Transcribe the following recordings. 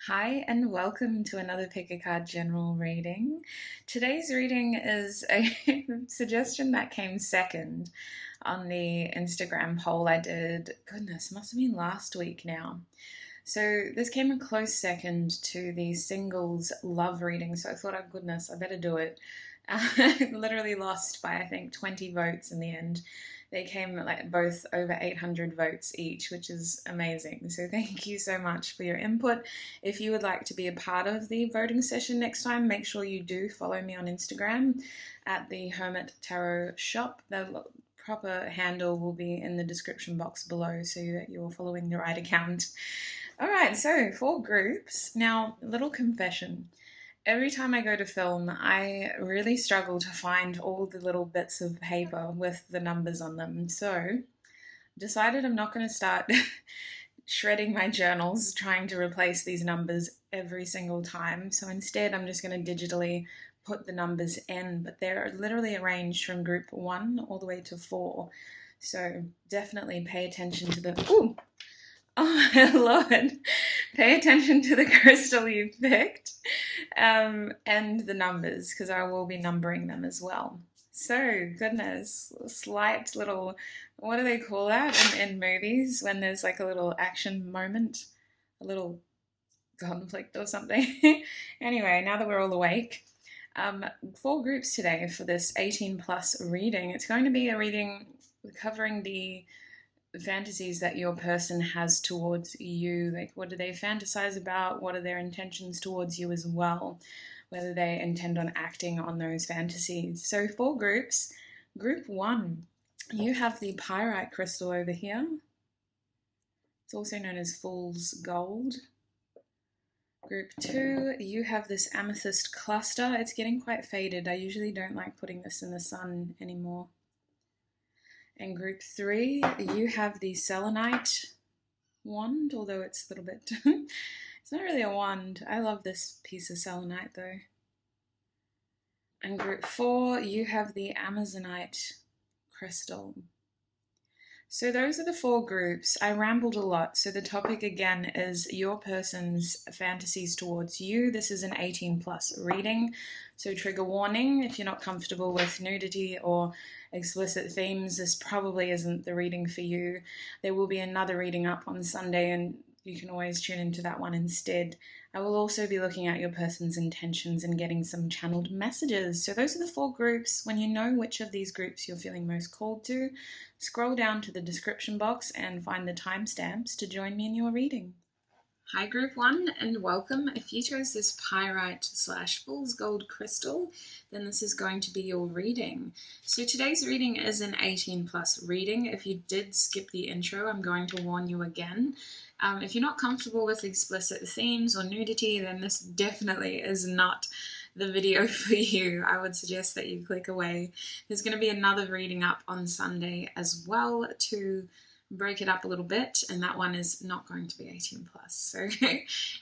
Hi and welcome to another Pick a Card general reading. Today's reading is a suggestion that came second on the Instagram poll I did. Goodness, must have been last week now. So this came a close second to the singles love reading, so I thought, oh goodness, I better do it. Literally lost by I think 20 votes in the end. They came like both over 800 votes each, which is amazing. So thank you so much for your input. If you would like to be a part of the voting session next time, make sure you do follow me on Instagram at the Hermit Tarot shop. The proper handle will be in the description box below so that you're following the right account. All right, so 4 groups. Now, little confession. Every time I go to film, I really struggle to find all the little bits of paper with the numbers on them. So, decided I'm not going to start shredding my journals trying to replace these numbers every single time. So instead, I'm just going to digitally put the numbers in, but they're literally arranged from group 1 all the way to 4. So definitely pay attention to the... Ooh! Oh my lord, pay attention to the crystal you picked and the numbers, because I will be numbering them as well. So, goodness, slight little, what do they call that in movies when there's like a little action moment, a little conflict or something. Anyway, now that we're all awake, 4 groups today for this 18 plus reading. It's going to be a reading covering the fantasies that your person has towards you. Like, what do they fantasize about? What are their intentions towards you as well? Whether they intend on acting on those fantasies. So 4 groups. Group 1, you have the pyrite crystal over here. It's also known as fool's gold. Group 2, you have this amethyst cluster. It's getting quite faded. I usually don't like putting this in the sun anymore. And group 3, you have the selenite wand, although it's a little bit... it's not really a wand. I love this piece of selenite though. And group 4, you have the amazonite crystal. So those are the 4 groups. I rambled a lot. So the topic again is your person's fantasies towards you. This is an 18 plus reading. So trigger warning, if you're not comfortable with nudity or explicit themes, this probably isn't the reading for you. There will be another reading up on Sunday and you can always tune into that one instead. I will also be looking at your person's intentions and getting some channeled messages. So those are the 4 groups. When you know which of these groups you're feeling most called to, scroll down to the description box and find the timestamps to join me in your reading. Hi group 1 and welcome. If you chose this pyrite / fool's gold crystal, then this is going to be your reading. So today's reading is an 18 plus reading. If you did skip the intro, I'm going to warn you again. If you're not comfortable with explicit themes or nudity, then this definitely is not the video for you. I would suggest that you click away. There's going to be another reading up on Sunday as well to break it up a little bit, and that one is not going to be 18 plus, so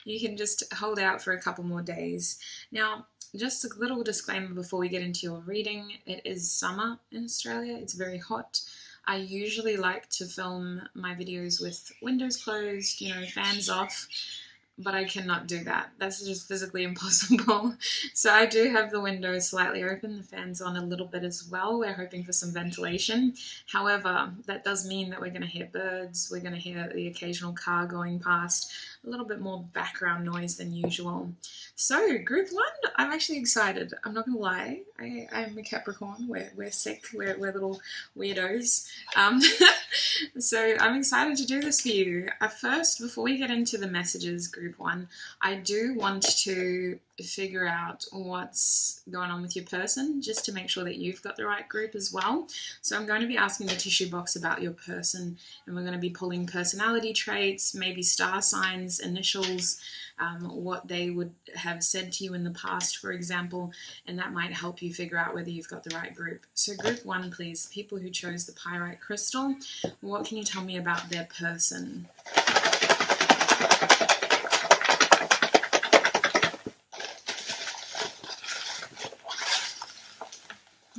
you can just hold out for a couple more days. Now, just a little disclaimer before we get into your reading. It is summer in Australia. It's very hot. I usually like to film my videos with windows closed, fans off, but I cannot do that. That's just physically impossible. So I do have the windows slightly open, the fans on a little bit as well. We're hoping for some ventilation. However, that does mean that we're going to hear birds, we're going to hear the occasional car going past, a little bit more background noise than usual. So, group 1, I'm actually excited. I'm not going to lie. I'm a Capricorn. We're sick. We're little weirdos. So I'm excited to do this for you. First, before we get into the messages, group 1, I do want to figure out what's going on with your person, just to make sure that you've got the right group as well. So I'm going to be asking the tissue box about your person, and we're going to be pulling personality traits, maybe star signs, initials, what they would have said to you in the past, for example, and that might help you figure out whether you've got the right group. So group 1, please, people who chose the pyrite crystal, what can you tell me about their person?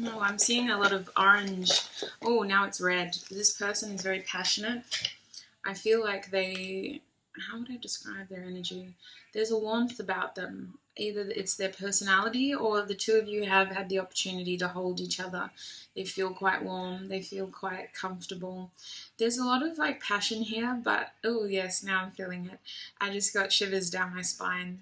Oh, I'm seeing a lot of orange. Oh, now it's red. This person is very passionate. I feel like they how would I describe their energy? There's a warmth about them. Either it's their personality or the two of you have had the opportunity to hold each other. They feel quite warm. They feel quite comfortable. There's a lot of like passion here, but oh yes, now I'm feeling it. I just got shivers down my spine.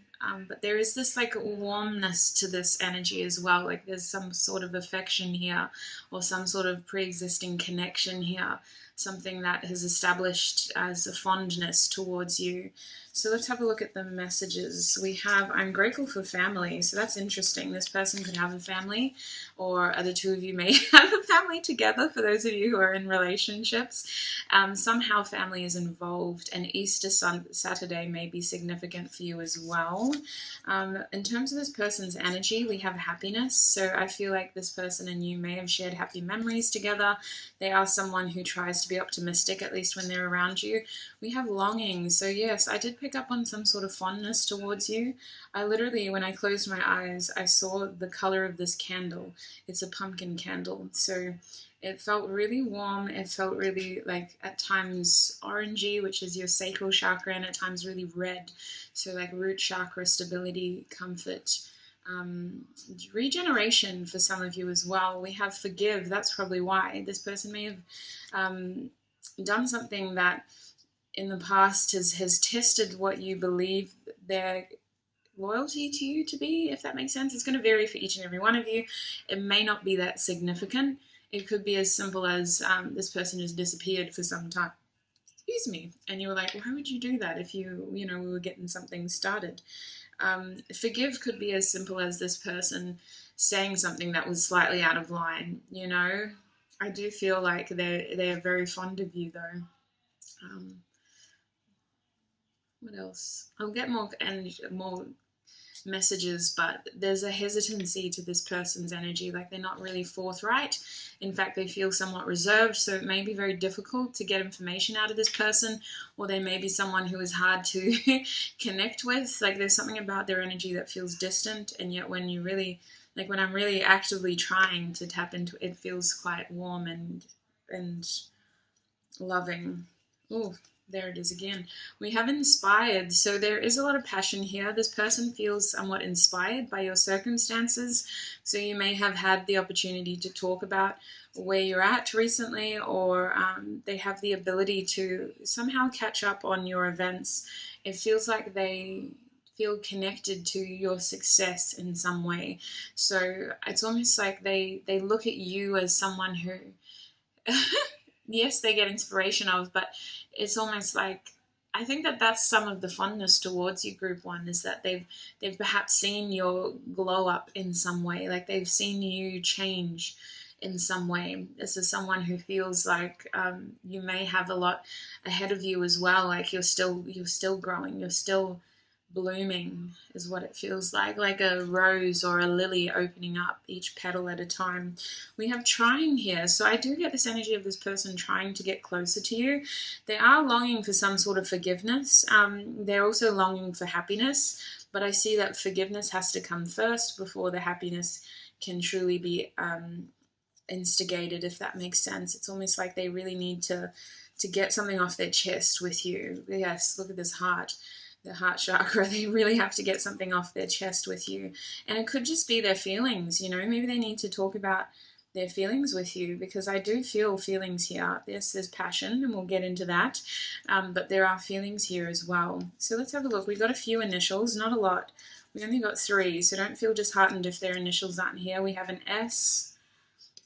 But there is this like warmness to this energy as well. Like there's some sort of affection here or some sort of pre-existing connection here. Something that has established as a fondness towards you. So let's have a look at the messages. We have, I'm grateful for family. So that's interesting. This person could have a family, or the two of you may have a family together for those of you who are in relationships. Somehow family is involved, and Easter Saturday may be significant for you as well. In terms of this person's energy, we have happiness. So I feel like this person and you may have shared happy memories together. They are someone who tries to be optimistic, at least when they're around you. We have longing. So yes, I did pick up on some sort of fondness towards you. I literally, when I closed my eyes, I saw the color of this candle. It's a pumpkin candle. So it felt really warm. It felt really like at times orangey, which is your sacral chakra, and at times really red. So like root chakra, stability, comfort, regeneration for some of you as well. We have forgive. That's probably why this person may have done something that in the past has tested what you believe their loyalty to you to be, if that makes sense. It's going to vary for each and every one of you. It may not be that significant. It could be as simple as this person has disappeared for some time. Excuse me. And you were like, why would you do that if we were getting something started? Forgive could be as simple as this person saying something that was slightly out of line. I do feel like they're very fond of you though. What else? I'll get more messages, but there's a hesitancy to this person's energy. Like they're not really forthright. In fact, they feel somewhat reserved, so it may be very difficult to get information out of this person, or they may be someone who is hard to connect with. Like there's something about their energy that feels distant, and yet when you really, like when I'm really actively trying to tap into it, it feels quite warm and loving. Ooh. There it is again. We have inspired. So there is a lot of passion here. This person feels somewhat inspired by your circumstances. So you may have had the opportunity to talk about where you're at recently, or they have the ability to somehow catch up on your events. It feels like they feel connected to your success in some way. So it's almost like they look at you as someone who... yes, they get inspiration of, but it's almost like, I think that's some of the fondness towards you, group one, is that they've perhaps seen your glow up in some way, like they've seen you change in some way. This is someone who feels like you may have a lot ahead of you as well, like you're still growing, you're still blooming is what it feels like a rose or a lily opening up, each petal at a time. We have trying here, so I do get this energy of this person trying to get closer to you. They are longing for some sort of forgiveness. They're also longing for happiness, but I see that forgiveness has to come first before the happiness can truly be instigated, if that makes sense. It's almost like they really need to get something off their chest with you. Yes, look at this heart. The heart chakra, they really have to get something off their chest with you. And it could just be their feelings, maybe they need to talk about their feelings with you, because I do feel feelings here. Yes, there's passion, and we'll get into that, but there are feelings here as well. So let's have a look. We got a few initials, not a lot. We only got 3, so don't feel disheartened if their initials aren't here. We have an S,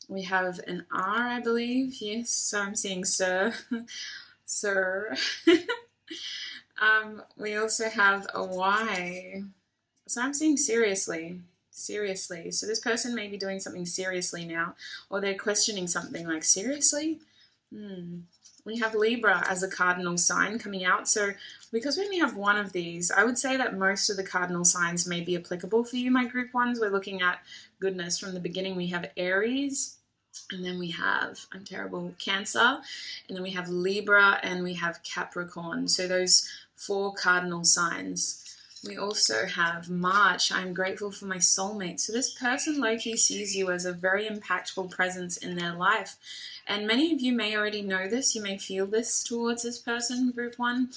we have an R, I believe. Yes, so I'm seeing sir. Sir. We also have a Y. So I'm seeing seriously. So this person may be doing something seriously now, or they're questioning something like, seriously? We have Libra as a cardinal sign coming out. So because we only have one of these, I would say that most of the cardinal signs may be applicable for you, my group ones. We're looking at goodness from the beginning. We have Aries, and then we have, I'm terrible, Cancer, and then we have Libra, and we have Capricorn. So those 4 cardinal signs. We also have March. I'm grateful for my soulmate. So this person low-key sees you as a very impactful presence in their life. And many of you may already know this. You may feel this towards this person, group 1.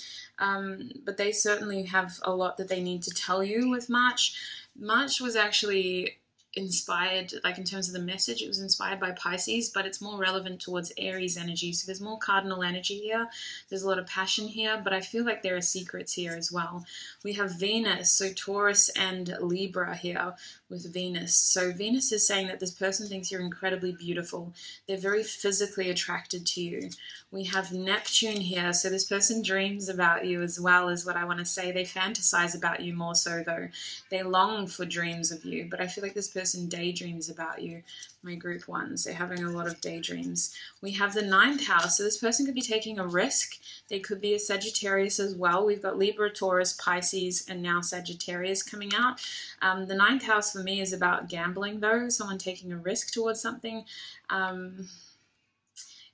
But they certainly have a lot that they need to tell you with March. March was actually inspired, like in terms of the message, it was inspired by Pisces, but it's more relevant towards Aries energy. So there's more cardinal energy here. There's a lot of passion here, but I feel like there are secrets here as well. We have Venus, so Taurus and Libra here with Venus. So Venus is saying that this person thinks you're incredibly beautiful. They're very physically attracted to you. We have Neptune here, so this person dreams about you as well, is what I want to say. They fantasize about you more so though. They long for dreams of you, but I feel like this person daydreams about you. My group 1s, they're having a lot of daydreams. We have the 9th house, so this person could be taking a risk. They could be a Sagittarius as well. We've got Libra, Taurus, Pisces, and now Sagittarius coming out. The 9th house for me is about gambling though, someone taking a risk towards something.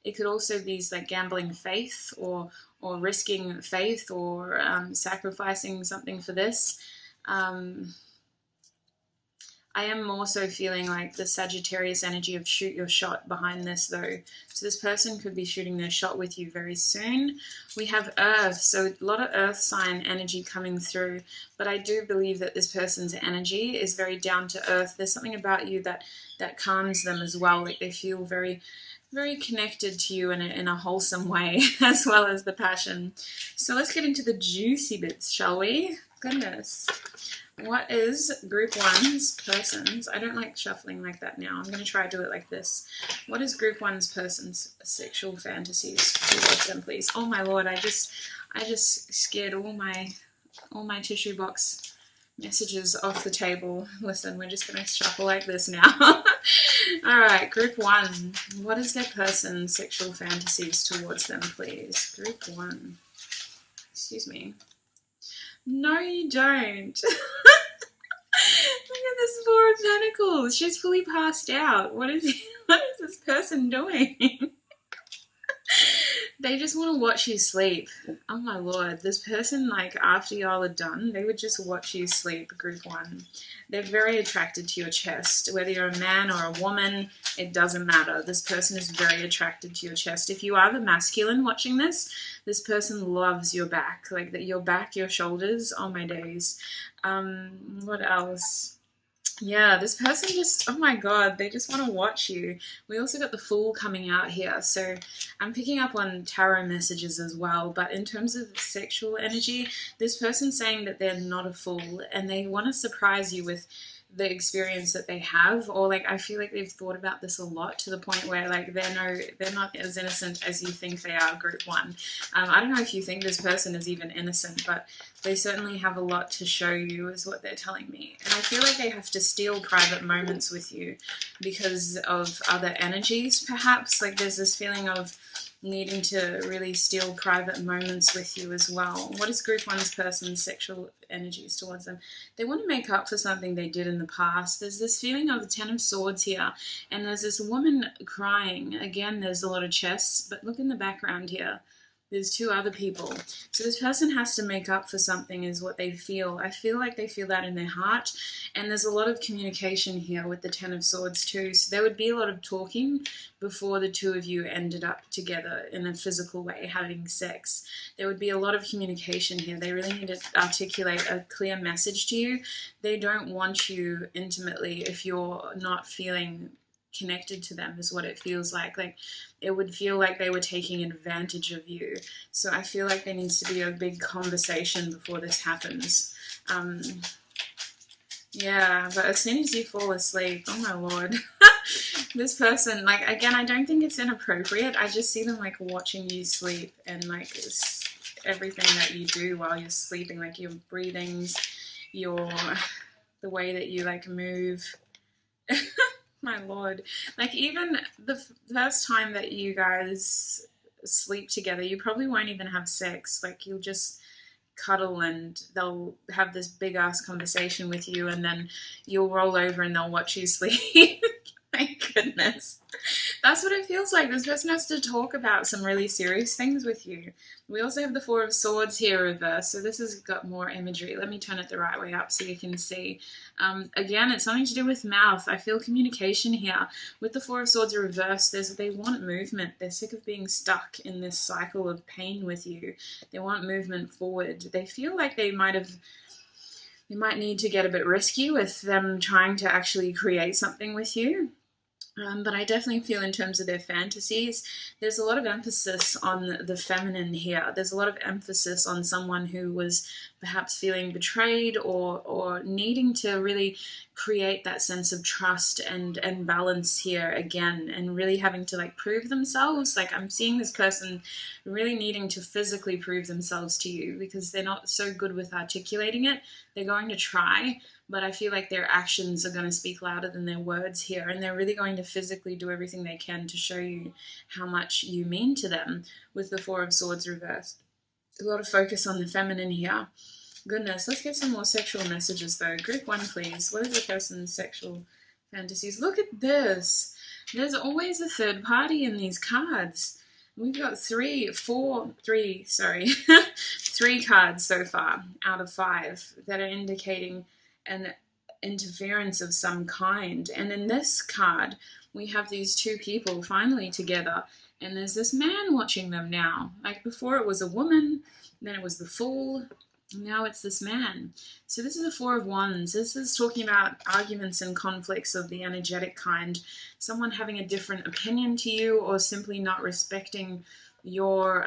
It could also be like gambling faith or risking faith or sacrificing something for this. I am also feeling like the Sagittarius energy of shoot your shot behind this though. So this person could be shooting their shot with you very soon. We have Earth, so a lot of Earth sign energy coming through. But I do believe that this person's energy is very down to earth. There's something about you that calms them as well. Like they feel very, very connected to you in a wholesome way, as well as the passion. So let's get into the juicy bits, shall we? Goodness. What is group 1's person's? I don't like shuffling like that now. I'm going to try to do it like this. What is group 1's person's sexual fantasies towards them, please? Oh my lord, I just scared all my tissue box messages off the table. Listen, we're just going to shuffle like this now. All right, group 1. What is their person's sexual fantasies towards them, please? Group 1. Excuse me. No, you don't. Look at this Four of Pentacles. She's fully passed out. What is this person doing? They just want to watch you sleep. Oh my lord. This person, like, after y'all are done, they would just watch you sleep, group 1. They're very attracted to your chest. Whether you're a man or a woman, it doesn't matter. This person is very attracted to your chest. If you are the masculine watching this person loves your back. Like your back, your shoulders. Oh my days. What else? Yeah, this person just, oh my god, they just want to watch you. We also got the Fool coming out here, so I'm picking up on tarot messages as well, but in terms of sexual energy, this person's saying that they're not a fool, and they want to surprise you with the experience that they have, or like I feel like they've thought about this a lot to the point where like they're not as innocent as you think they are, group 1. I don't know if you think this person is even innocent, but they certainly have a lot to show you is what they're telling me. And I feel like they have to steal private moments with you because of other energies perhaps. Like there's this feeling of needing to really steal private moments with you as well. What is group 1's person's sexual energies towards them? They want to make up for something they did in the past. There's this feeling of the Ten of Swords here, and there's this woman crying. Again, there's a lot of chests, but look in the background here. There's 2 other people. So this person has to make up for something is what they feel. I feel like they feel that in their heart. And there's a lot of communication here with the Ten of Swords too. So there would be a lot of talking before the 2 of you ended up together in a physical way, having sex. There would be a lot of communication here. They really need to articulate a clear message to you. They don't want you intimately if you're not feeling connected to them is what it feels like. Like it would feel like they were taking advantage of you. So I feel like there needs to be a big conversation before this happens. Yeah, but as soon as you fall asleep, oh my lord, this person, like, again, I don't think it's inappropriate. I just see them like watching you sleep and like everything that you do while you're sleeping, like your breathings, the way that you like move. My lord, like even the first time that you guys sleep together, you probably won't even have sex. Like you'll just cuddle and they'll have this big ass conversation with you, and then you'll roll over and they'll watch you sleep. My goodness, That's what it feels like. This person has to talk about some really serious things with you. We also have the Four of Swords here reversed, so this has got more imagery. Let me turn it the right way up so you can see. Again, it's something to do with mouth. I feel communication here. With the Four of Swords reversed, they want movement. They're sick of being stuck in this cycle of pain with you. They want movement forward. They feel like they might need to get a bit risky with them trying to actually create something with you. But I definitely feel in terms of their fantasies, there's a lot of emphasis on the feminine here. There's a lot of emphasis on someone who was perhaps feeling betrayed or needing to really create that sense of trust and balance here again, and really having to like prove themselves. Like I'm seeing this person really needing to physically prove themselves to you because they're not so good with articulating it. They're going to try, but I feel like their actions are going to speak louder than their words here, and they're really going to physically do everything they can to show you how much you mean to them with the Four of Swords reversed. A lot of focus on the feminine here. Goodness, let's get some more sexual messages though. Group 1, please. What is a person's sexual fantasies? Look at this. There's always a third party in these cards. We've got three cards so far out of 5 that are indicating an interference of some kind. And in this card, we have these 2 people finally together, and there's this man watching them now. Like before it was a woman, then it was the Fool, now it's this man. So this is a 4 of Wands. This is talking about arguments and conflicts of the energetic kind. Someone having a different opinion to you, or simply not respecting your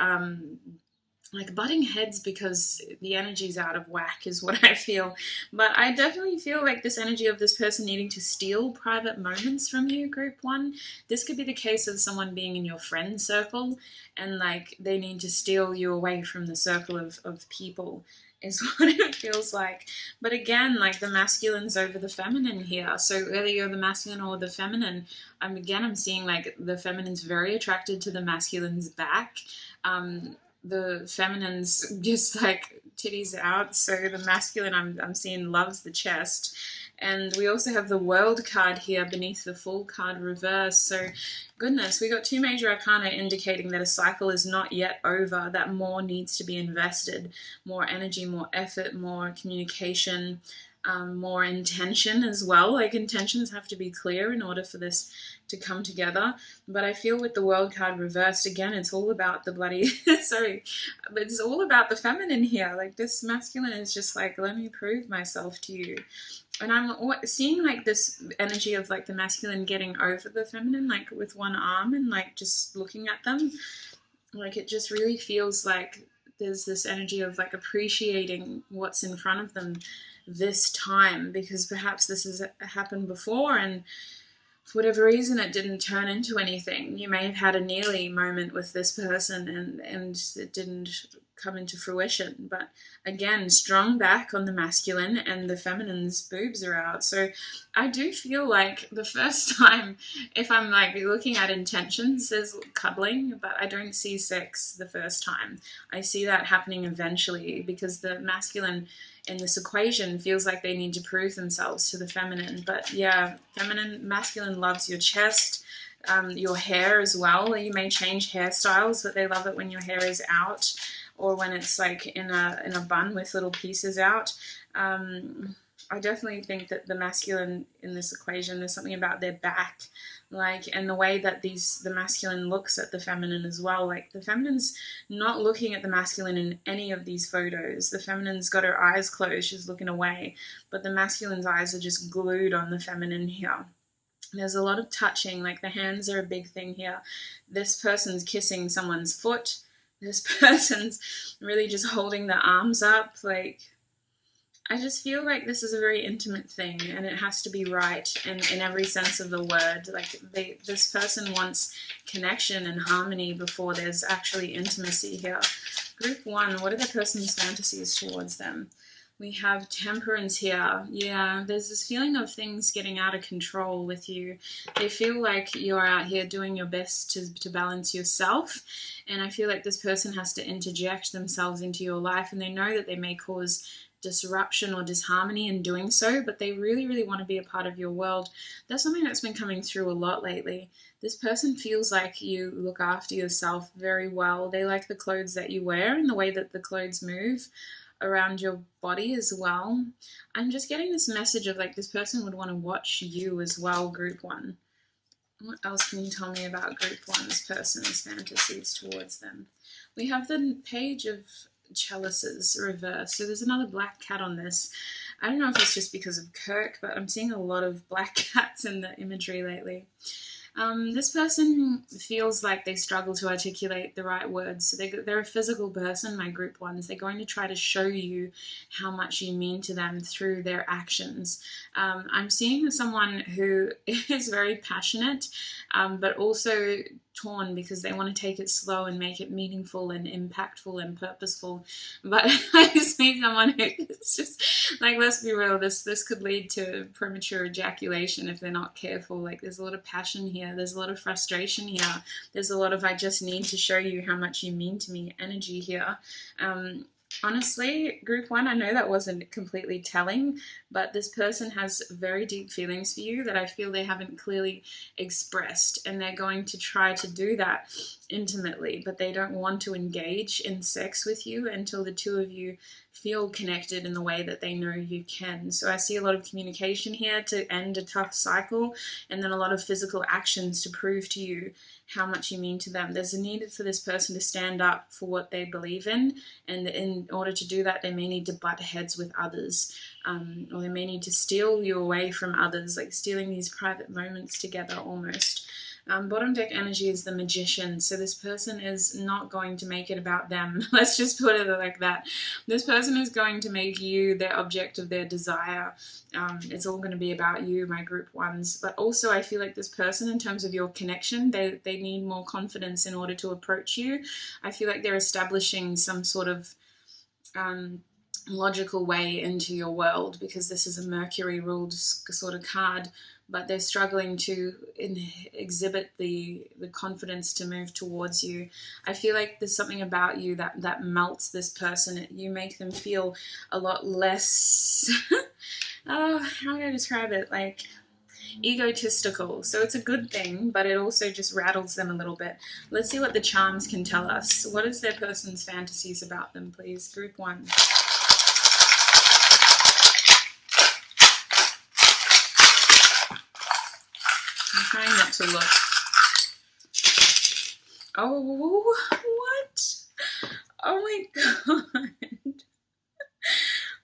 like butting heads because the energy's out of whack is what I feel. But I definitely feel like this energy of this person needing to steal private moments from you, Group 1. This could be the case of someone being in your friend circle and like they need to steal you away from the circle of people is what it feels like. But again, like the masculine's over the feminine here. So whether you're the masculine or the feminine, I'm seeing like the feminine's very attracted to the masculine's back. The feminine's just like titties out, so the masculine I'm seeing loves the chest. And we also have the World card here beneath the Fool card reverse. So goodness, we got 2 major arcana indicating that a cycle is not yet over, that more needs to be invested, more energy, more effort, more communication, more intention as well. Like intentions have to be clear in order for this to come together. But I feel with the World card reversed, again, it's all about the bloody sorry, but it's all about the feminine here. Like this masculine is just like, let me prove myself to you. And I'm seeing like this energy of like the masculine getting over the feminine, like with one arm and like just looking at them. Like it just really feels like there's this energy of like appreciating what's in front of them this time, because perhaps this has happened before and for whatever reason it didn't turn into anything. You may have had a nearly moment with this person and it didn't come into fruition. But again, strong back on the masculine and the feminine's boobs are out. So I do feel like the first time, if I'm like looking at intentions, there's cuddling, but I don't see sex the first time. I see that happening eventually because the masculine in this equation feels like they need to prove themselves to the feminine. But yeah, masculine loves your chest, your hair as well. You may change hairstyles, but they love it when your hair is out or when it's like in a bun with little pieces out. I definitely think that the masculine in this equation, there's something about their back, like, and the way that the masculine looks at the feminine as well. Like the feminine's not looking at the masculine in any of these photos. The feminine's got her eyes closed, she's looking away, but the masculine's eyes are just glued on the feminine here. There's a lot of touching, like the hands are a big thing here. This person's kissing someone's foot. This person's really just holding the arms up. Like, I just feel like this is a very intimate thing and it has to be right in every sense of the word. Like this person wants connection and harmony before there's actually intimacy here. Group 1, what are the person's fantasies towards them? We have Temperance here. Yeah, there's this feeling of things getting out of control with you. They feel like you're out here doing your best to balance yourself. And I feel like this person has to interject themselves into your life, and they know that they may cause disruption or disharmony in doing so, but they really, really want to be a part of your world. That's something that's been coming through a lot lately. This person feels like you look after yourself very well. They like the clothes that you wear and the way that the clothes move around your body as well. I'm just getting this message of like this person would want to watch you as well, group one. What else can you tell me about group one's person's fantasies towards them? We have the page of chalices reversed. So there's another black cat on this. I don't know if it's just because of Kirk, but I'm seeing a lot of black cats in the imagery lately. This person feels like they struggle to articulate the right words. So they're a physical person, my group ones. They're going to try to show you how much you mean to them through their actions. I'm seeing someone who is very passionate, but also torn because they want to take it slow and make it meaningful and impactful and purposeful. But I see someone who's just like, let's be real, this could lead to premature ejaculation if they're not careful. Like, there's a lot of passion here, there's a lot of frustration here, there's a lot of I just need to show you how much you mean to me energy here. Honestly, group one, I know that wasn't completely telling, but this person has very deep feelings for you that I feel they haven't clearly expressed, and they're going to try to do that intimately, but they don't want to engage in sex with you until the two of you feel connected in the way that they know you can. So I see a lot of communication here to end a tough cycle, and then a lot of physical actions to prove to you how much you mean to them. There's a need for this person to stand up for what they believe in, and in order to do that, they may need to butt heads with others, or they may need to steal you away from others, like stealing these private moments together almost. Bottom deck energy is the Magician, so this person is not going to make it about them. Let's just put it like that. This person is going to make you their object of their desire. It's all going to be about you, my group ones. But also I feel like this person, in terms of your connection, they need more confidence in order to approach you. I feel like they're establishing some sort of logical way into your world, because this is a Mercury ruled sort of card, but they're struggling to exhibit the confidence to move towards you. I feel like there's something about you that melts this person. You make them feel a lot less how do I describe it, like egotistical. So it's a good thing, but it also just rattles them a little bit. Let's see what the charms can tell us. What is their person's fantasies about them, please? Group one. I'm trying not to look. Oh, what? Oh my god.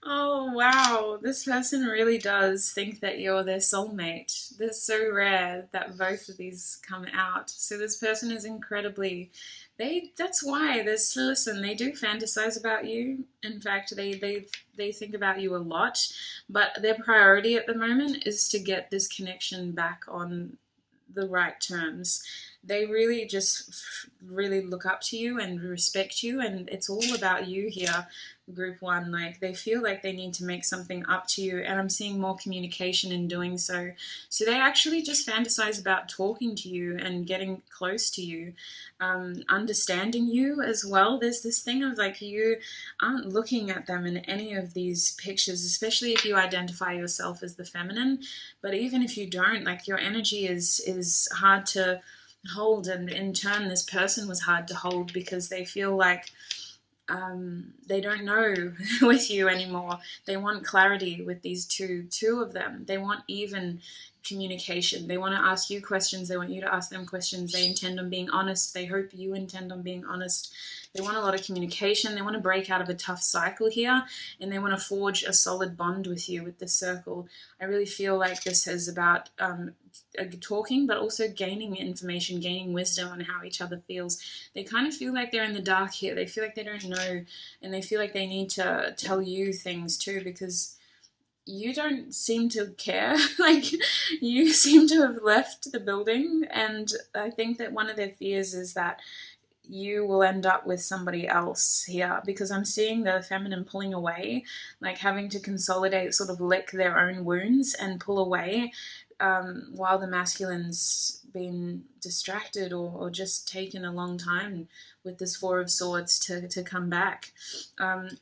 Oh wow, this person really does think that you're their soulmate. They're so rare that both of these come out. So this person is incredibly, that's why listen, they do fantasize about you. In fact, they think about you a lot, but their priority at the moment is to get this connection back on the right terms. They really just really look up to you and respect you, and it's all about you here, group one. Like, they feel like they need to make something up to you, and I'm seeing more communication in doing so. So they actually just fantasize about talking to you and getting close to you, understanding you as well. There's this thing of like, you aren't looking at them in any of these pictures, especially if you identify yourself as the feminine. But even if you don't, like, your energy is hard to hold, and in turn this person was hard to hold because they feel like they don't know with you anymore. They want clarity with these two of them. They want even communication. They want to ask you questions. They want you to ask them questions. They intend on being honest. They hope you intend on being honest. They want a lot of communication. They want to break out of a tough cycle here, and they want to forge a solid bond with you with this circle. I really feel like this is about talking, but also gaining information, gaining wisdom on how each other feels. They kind of feel like they're in the dark here. They feel like they don't know, and they feel like they need to tell you things too, because you don't seem to care. Like, you seem to have left the building, and I think that one of their fears is that you will end up with somebody else here, because I'm seeing the feminine pulling away, like having to consolidate, sort of lick their own wounds and pull away, while the masculine's been distracted or just taken a long time with this Four of Swords to come back.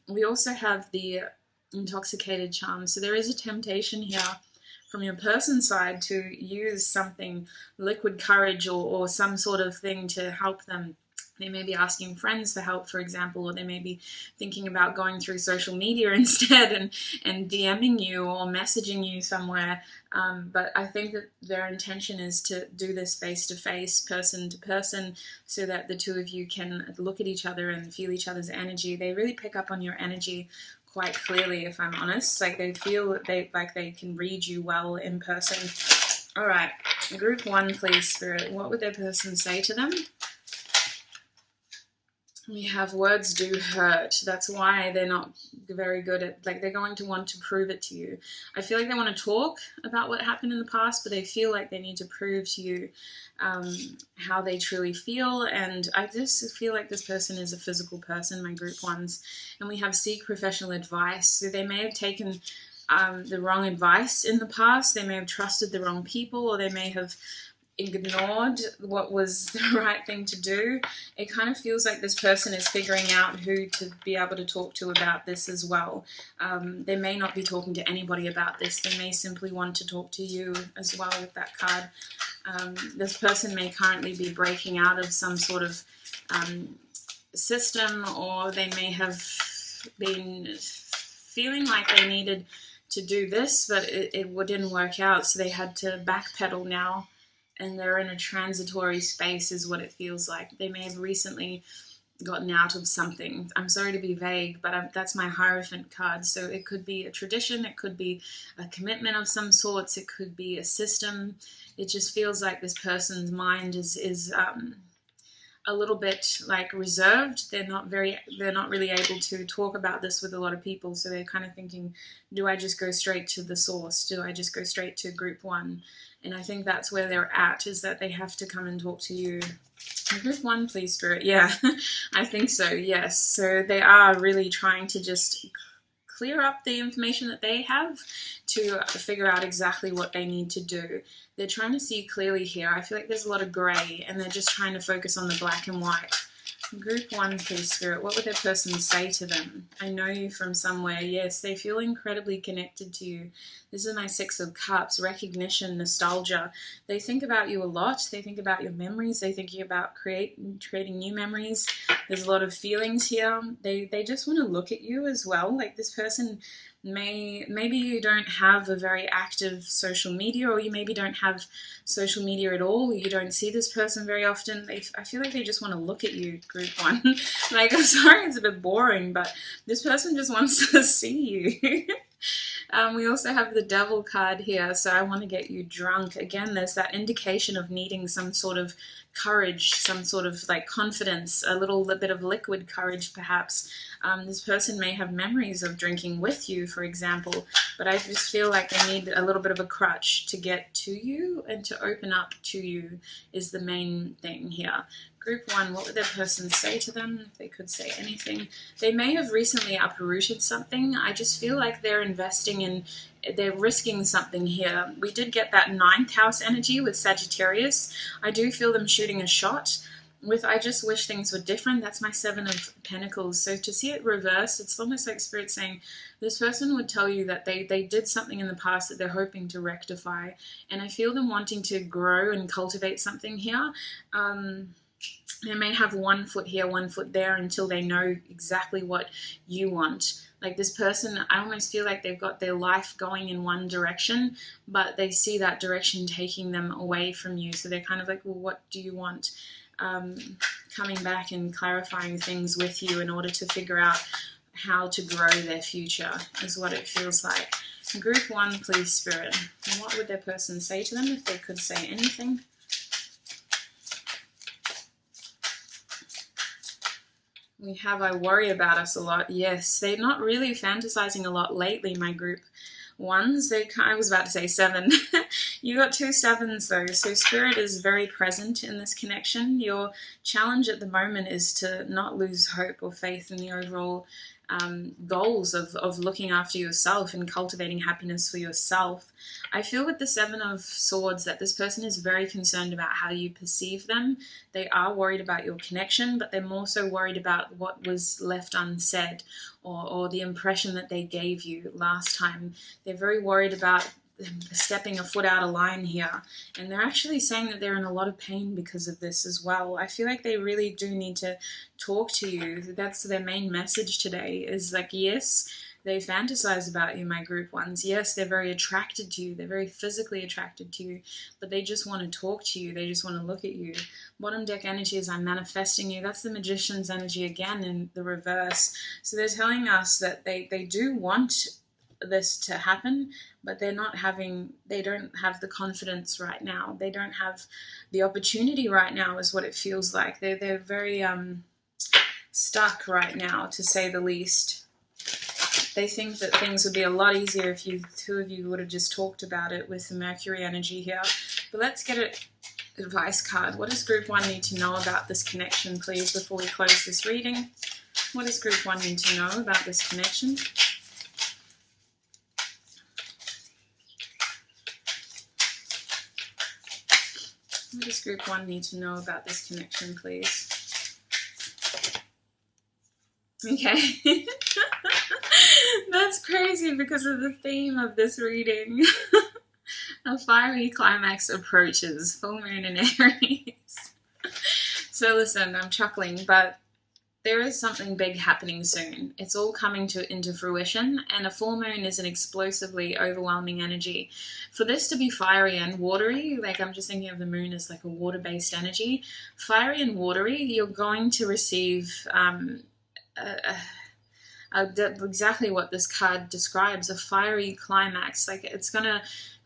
We also have the intoxicated charm. So there is a temptation here from your person's side to use something, liquid courage or some sort of thing to help them. They may be asking friends for help, for example, or they may be thinking about going through social media instead and DMing you or messaging you somewhere. But I think that their intention is to do this face-to-face, person-to-person, so that the two of you can look at each other and feel each other's energy. They really pick up on your energy quite clearly, if I'm honest. Like they feel that they can read you well in person. All right, group 1, please, Spirit. What would their person say to them? We have words do hurt. That's why they're not very good at, like, they're going to want to prove it to you. I feel like they want to talk about what happened in the past, but they feel like they need to prove to you how they truly feel. And I just feel like this person is a physical person, my group 1s. And we have seek professional advice. So they may have taken the wrong advice in the past. They may have trusted the wrong people, or they may have ignored what was the right thing to do. It kind of feels like this person is figuring out who to be able to talk to about this as well. They may not be talking to anybody about this. They may simply want to talk to you as well with that card. This person may currently be breaking out of some sort of system, or they may have been feeling like they needed to do this, but it didn't work out, so they had to backpedal now. And they're in a transitory space is what it feels like. They may have recently gotten out of something. I'm sorry to be vague, but that's my Hierophant card. So it could be a tradition. It could be a commitment of some sorts. It could be a system. It just feels like this person's mind is a little bit like reserved. They're not really able to talk about this with a lot of people. So they're kind of thinking, do I just go straight to the source? Do I just go straight to group 1? And I think that's where they're at, is that they have to come and talk to you. Group 1, please, Spirit. Yeah, I think so, yes. So they are really trying to just clear up the information that they have to figure out exactly what they need to do. They're trying to see clearly here. I feel like there's a lot of grey, and they're just trying to focus on the black and white. Group 1, please, Spirit. What would their person say to them? I know you from somewhere. Yes, they feel incredibly connected to you. This is my 6 of Cups, recognition, nostalgia. They think about you a lot. They think about your memories. They think about creating new memories. There's a lot of feelings here. They just want to look at you as well. Like this person maybe you don't have a very active social media, or you maybe don't have social media at all. You don't see this person very often. I feel like they just want to look at you, group 1. Like, I'm sorry, it's a bit boring, but this person just wants to see you. We also have the Devil card here, so I want to get you drunk. Again, there's that indication of needing some sort of courage, some sort of like confidence, a little bit of liquid courage perhaps. This person may have memories of drinking with you, for example, but I just feel like they need a little bit of a crutch to get to you and to open up to you is the main thing here. Group 1, what would their person say to them if they could say anything? They may have recently uprooted something. I just feel like they're risking something here. We did get that 9th house energy with Sagittarius. I do feel them shooting a shot with I just wish things were different. That's my 7 of Pentacles. So to see it reversed, it's almost like Spirit saying this person would tell you that they did something in the past that they're hoping to rectify. And I feel them wanting to grow and cultivate something here. They may have 1 foot here, 1 foot there until they know exactly what you want. Like this person, I almost feel like they've got their life going in one direction, but they see that direction taking them away from you. So they're kind of like, well, what do you want? Coming back and clarifying things with you in order to figure out how to grow their future is what it feels like. Group 1, please, Spirit. And what would their person say to them if they could say anything? We have I worry about us a lot. Yes, they're not really fantasizing a lot lately, my group 1s. I was about to say 7. You got 2 7s though, so Spirit is very present in this connection. Your challenge at the moment is to not lose hope or faith in the overall goals of looking after yourself and cultivating happiness for yourself. I feel with the Seven of Swords that this person is very concerned about how you perceive them. They are worried about your connection, but they're more so worried about what was left unsaid, or the impression that they gave you last time. They're very worried about stepping a foot out of line here, and they're actually saying that they're in a lot of pain because of this as well. I feel like they really do need to talk to you. That's their main message today, is like, yes, they fantasize about you, my group ones. Yes, they're very attracted to you. They're very physically attracted to you, but they just want to talk to you. They just want to look at you. Bottom deck energy is I'm manifesting you. That's the Magician's energy again in the reverse. So they're telling us that they do want this to happen, but they don't have the confidence right now. They don't have the opportunity right now, is what it feels like. They're very stuck right now, to say the least. They think that things would be a lot easier if you two of you would have just talked about it with the Mercury energy here. But let's get an advice card. What does group one need to know about this connection, please, before we close this reading? What does group one need to know about this connection? What does group one need to know about this connection, please? Okay. That's crazy because of the theme of this reading. A fiery climax approaches. Full moon in Aries. So listen, I'm chuckling, but there is something big happening soon. It's all coming into fruition, and a full moon is an explosively overwhelming energy. For this to be fiery and watery, like I'm just thinking of the moon as like a water-based energy, fiery and watery, you're going to receive exactly what this card describes, a fiery climax. Like it's going to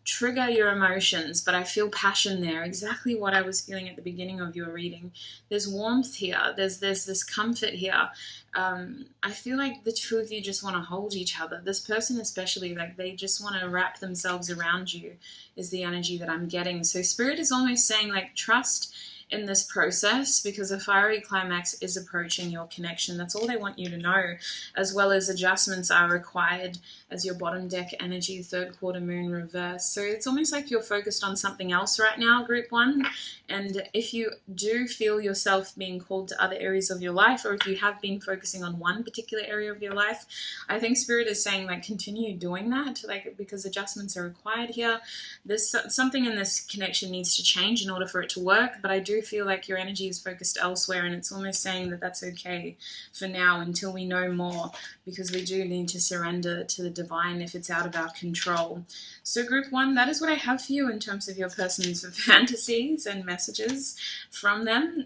trigger your emotions, but I feel passion there, exactly what I was feeling at the beginning of your reading. There's warmth here, there's this comfort here. I feel like the two of you just want to hold each other. This person especially, like they just want to wrap themselves around you, is the energy that I'm getting. So Spirit is almost saying, like, trust in this process, because a fiery climax is approaching your connection. That's all they want you to know, as well as adjustments are required as your bottom deck energy, third quarter moon reverse. So it's almost like you're focused on something else right now, group one. And if you do feel yourself being called to other areas of your life, or if you have been focusing on one particular area of your life, I think Spirit is saying, like, continue doing that, like, because adjustments are required here. There's something in this connection needs to change in order for it to work, but I do feel like your energy is focused elsewhere, and it's almost saying that that's okay for now until we know more, because we do need to surrender to the divine if it's out of our control. So group one, that is what I have for you in terms of your person's fantasies and messages from them.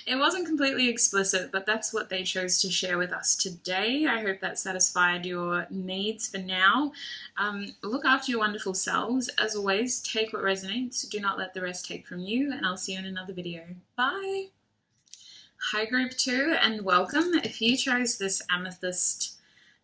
It wasn't completely explicit, but that's what they chose to share with us today. I hope that satisfied your needs for now. Look after your wonderful selves. As always, take what resonates. Do not let the rest take from you, and I'll see you in another video. Bye! Hi group 2, and welcome. If you chose this amethyst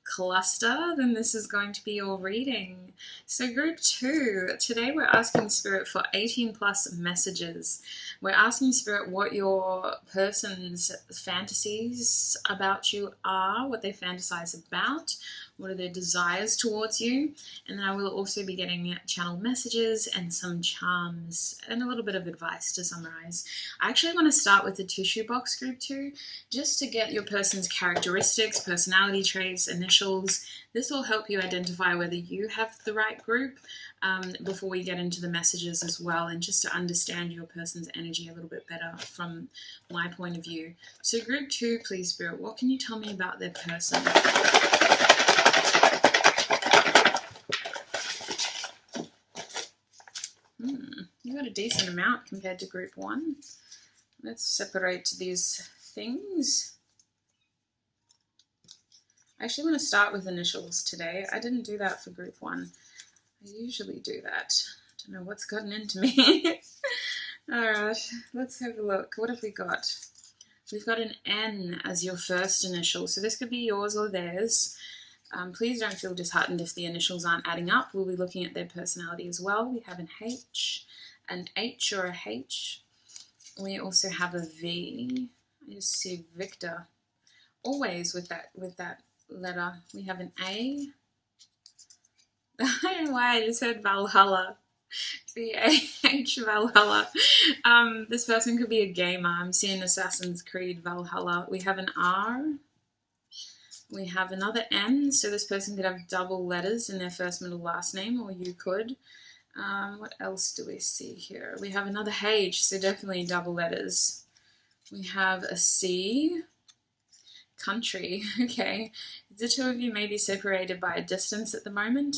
cluster, then this is going to be your reading. So group 2, today we're asking Spirit for 18 plus messages. We're asking Spirit what your person's fantasies about you are, what they fantasize about, what are their desires towards you, and then I will also be getting channeled messages and some charms and a little bit of advice to summarize. I actually want to start with the tissue box group 2, just to get your person's characteristics, personality traits, initials. This will help you identify whether you have the right group before we get into the messages as well, and just to understand your person's energy a little bit better from my point of view. So group 2, please Spirit, what can you tell me about their person? You got a decent amount compared to group 1. Let's separate these things. I actually want to start with initials today. I didn't do that for group 1. I usually do that. I don't know what's gotten into me. Alright, let's have a look. What have we got? We've got an N as your first initial, so this could be yours or theirs. Please don't feel disheartened if the initials aren't adding up. We'll be looking at their personality as well. We have an H or a H. We also have a V. I just see Victor. Always with that letter. We have an A. I don't know why I just heard Valhalla. VAH Valhalla. This person could be a gamer. I'm seeing Assassin's Creed Valhalla. We have an R. We have another N. So this person could have double letters in their first, middle, last name, or you could. What else do we see here? We have another H, so definitely double letters. We have a C. Country. Okay. The two of you may be separated by a distance at the moment.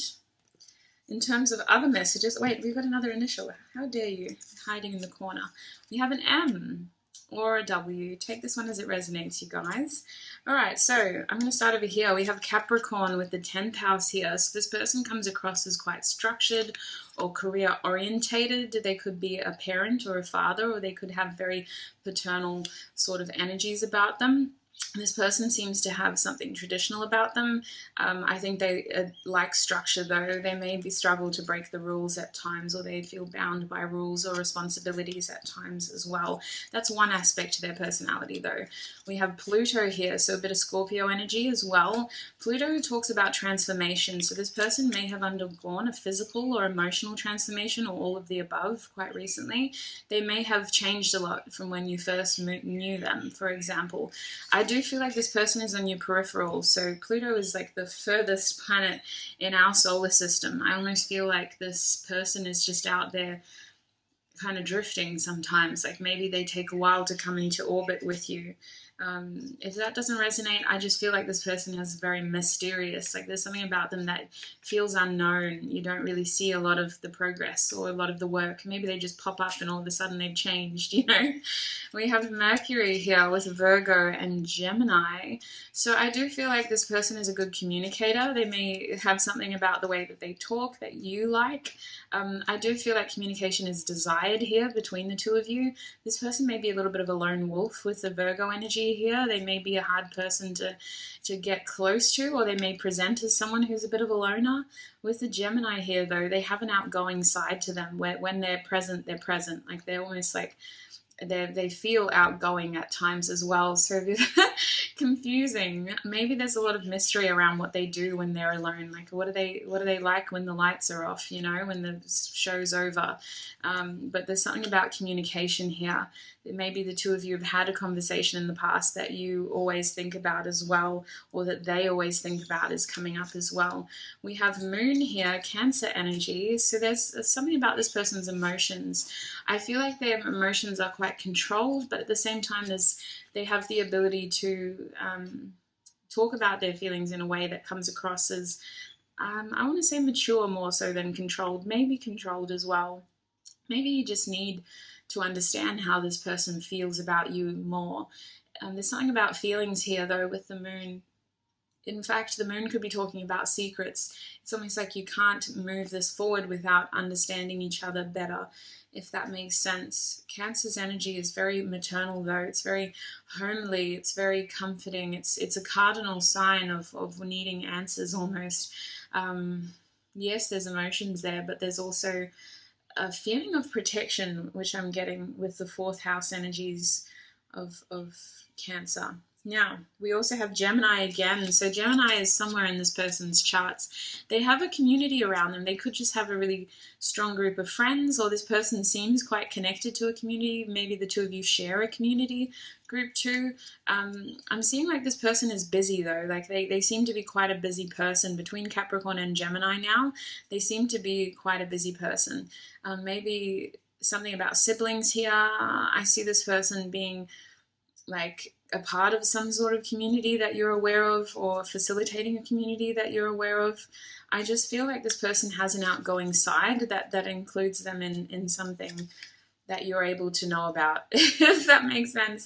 In terms of other messages, wait, we've got another initial. How dare you, hiding in the corner. We have an M or a W. Take this one as it resonates, you guys. All right, so I'm going to start over here. We have Capricorn with the 10th house here. So this person comes across as quite structured or career orientated. They could be a parent or a father, or they could have very paternal sort of energies about them. This person seems to have something traditional about them. I think they like structure, though. They maybe struggle to break the rules at times, or they feel bound by rules or responsibilities at times as well. That's one aspect to their personality, though. We have Pluto here, so a bit of Scorpio energy as well. Pluto talks about transformation, so this person may have undergone a physical or emotional transformation, or all of the above, quite recently. They may have changed a lot from when you first knew them, for example. I do feel like this person is on your peripheral. So Pluto is like the furthest planet in our solar system. I almost feel like this person is just out there kind of drifting sometimes. Like maybe they take a while to come into orbit with you. If that doesn't resonate, I just feel like this person is very mysterious. Like there's something about them that feels unknown. You don't really see a lot of the progress or a lot of the work. Maybe they just pop up and all of a sudden they've changed, you know. We have Mercury here with Virgo and Gemini. So I do feel like this person is a good communicator. They may have something about the way that they talk that you like. I do feel like communication is desired here between the two of you. This person may be a little bit of a lone wolf with the Virgo energy here. They may be a hard person to get close to, or they may present as someone who's a bit of a loner. With the Gemini here, though, they have an outgoing side to them where when they're present, they're present. Like they're almost like they feel outgoing at times as well. So confusing. Maybe there's a lot of mystery around what they do when they're alone. Like what are they like when the lights are off, you know, when the show's over. But there's something about communication here. Maybe the two of you have had a conversation in the past that you always think about as well, or that they always think about is coming up as well. We have Moon here, Cancer energy. So there's something about this person's emotions. I feel like their emotions are quite controlled, but at the same time they have the ability to talk about their feelings in a way that comes across as, I want to say mature more so than controlled, maybe controlled as well. Maybe you just need to understand how this person feels about you more. There's something about feelings here, though, with the moon. In fact, the moon could be talking about secrets. It's almost like you can't move this forward without understanding each other better, if that makes sense. Cancer's energy is very maternal, though. It's very homely. It's very comforting. It's a cardinal sign of needing answers almost. Yes, there's emotions there, but there's also a feeling of protection, which I'm getting with the fourth house energies of Cancer. Now, we also have Gemini again. So Gemini is somewhere in this person's charts. They have a community around them. They could just have a really strong group of friends, or this person seems quite connected to a community. Maybe the two of you share a community group too. I'm seeing like this person is busy, though. Like they seem to be quite a busy person. Between Capricorn and Gemini now, they seem to be quite a busy person. Maybe something about siblings here. I see this person being like a part of some sort of community that you're aware of, or facilitating a community that you're aware of. I just feel like this person has an outgoing side that includes them in something that you're able to know about, if that makes sense.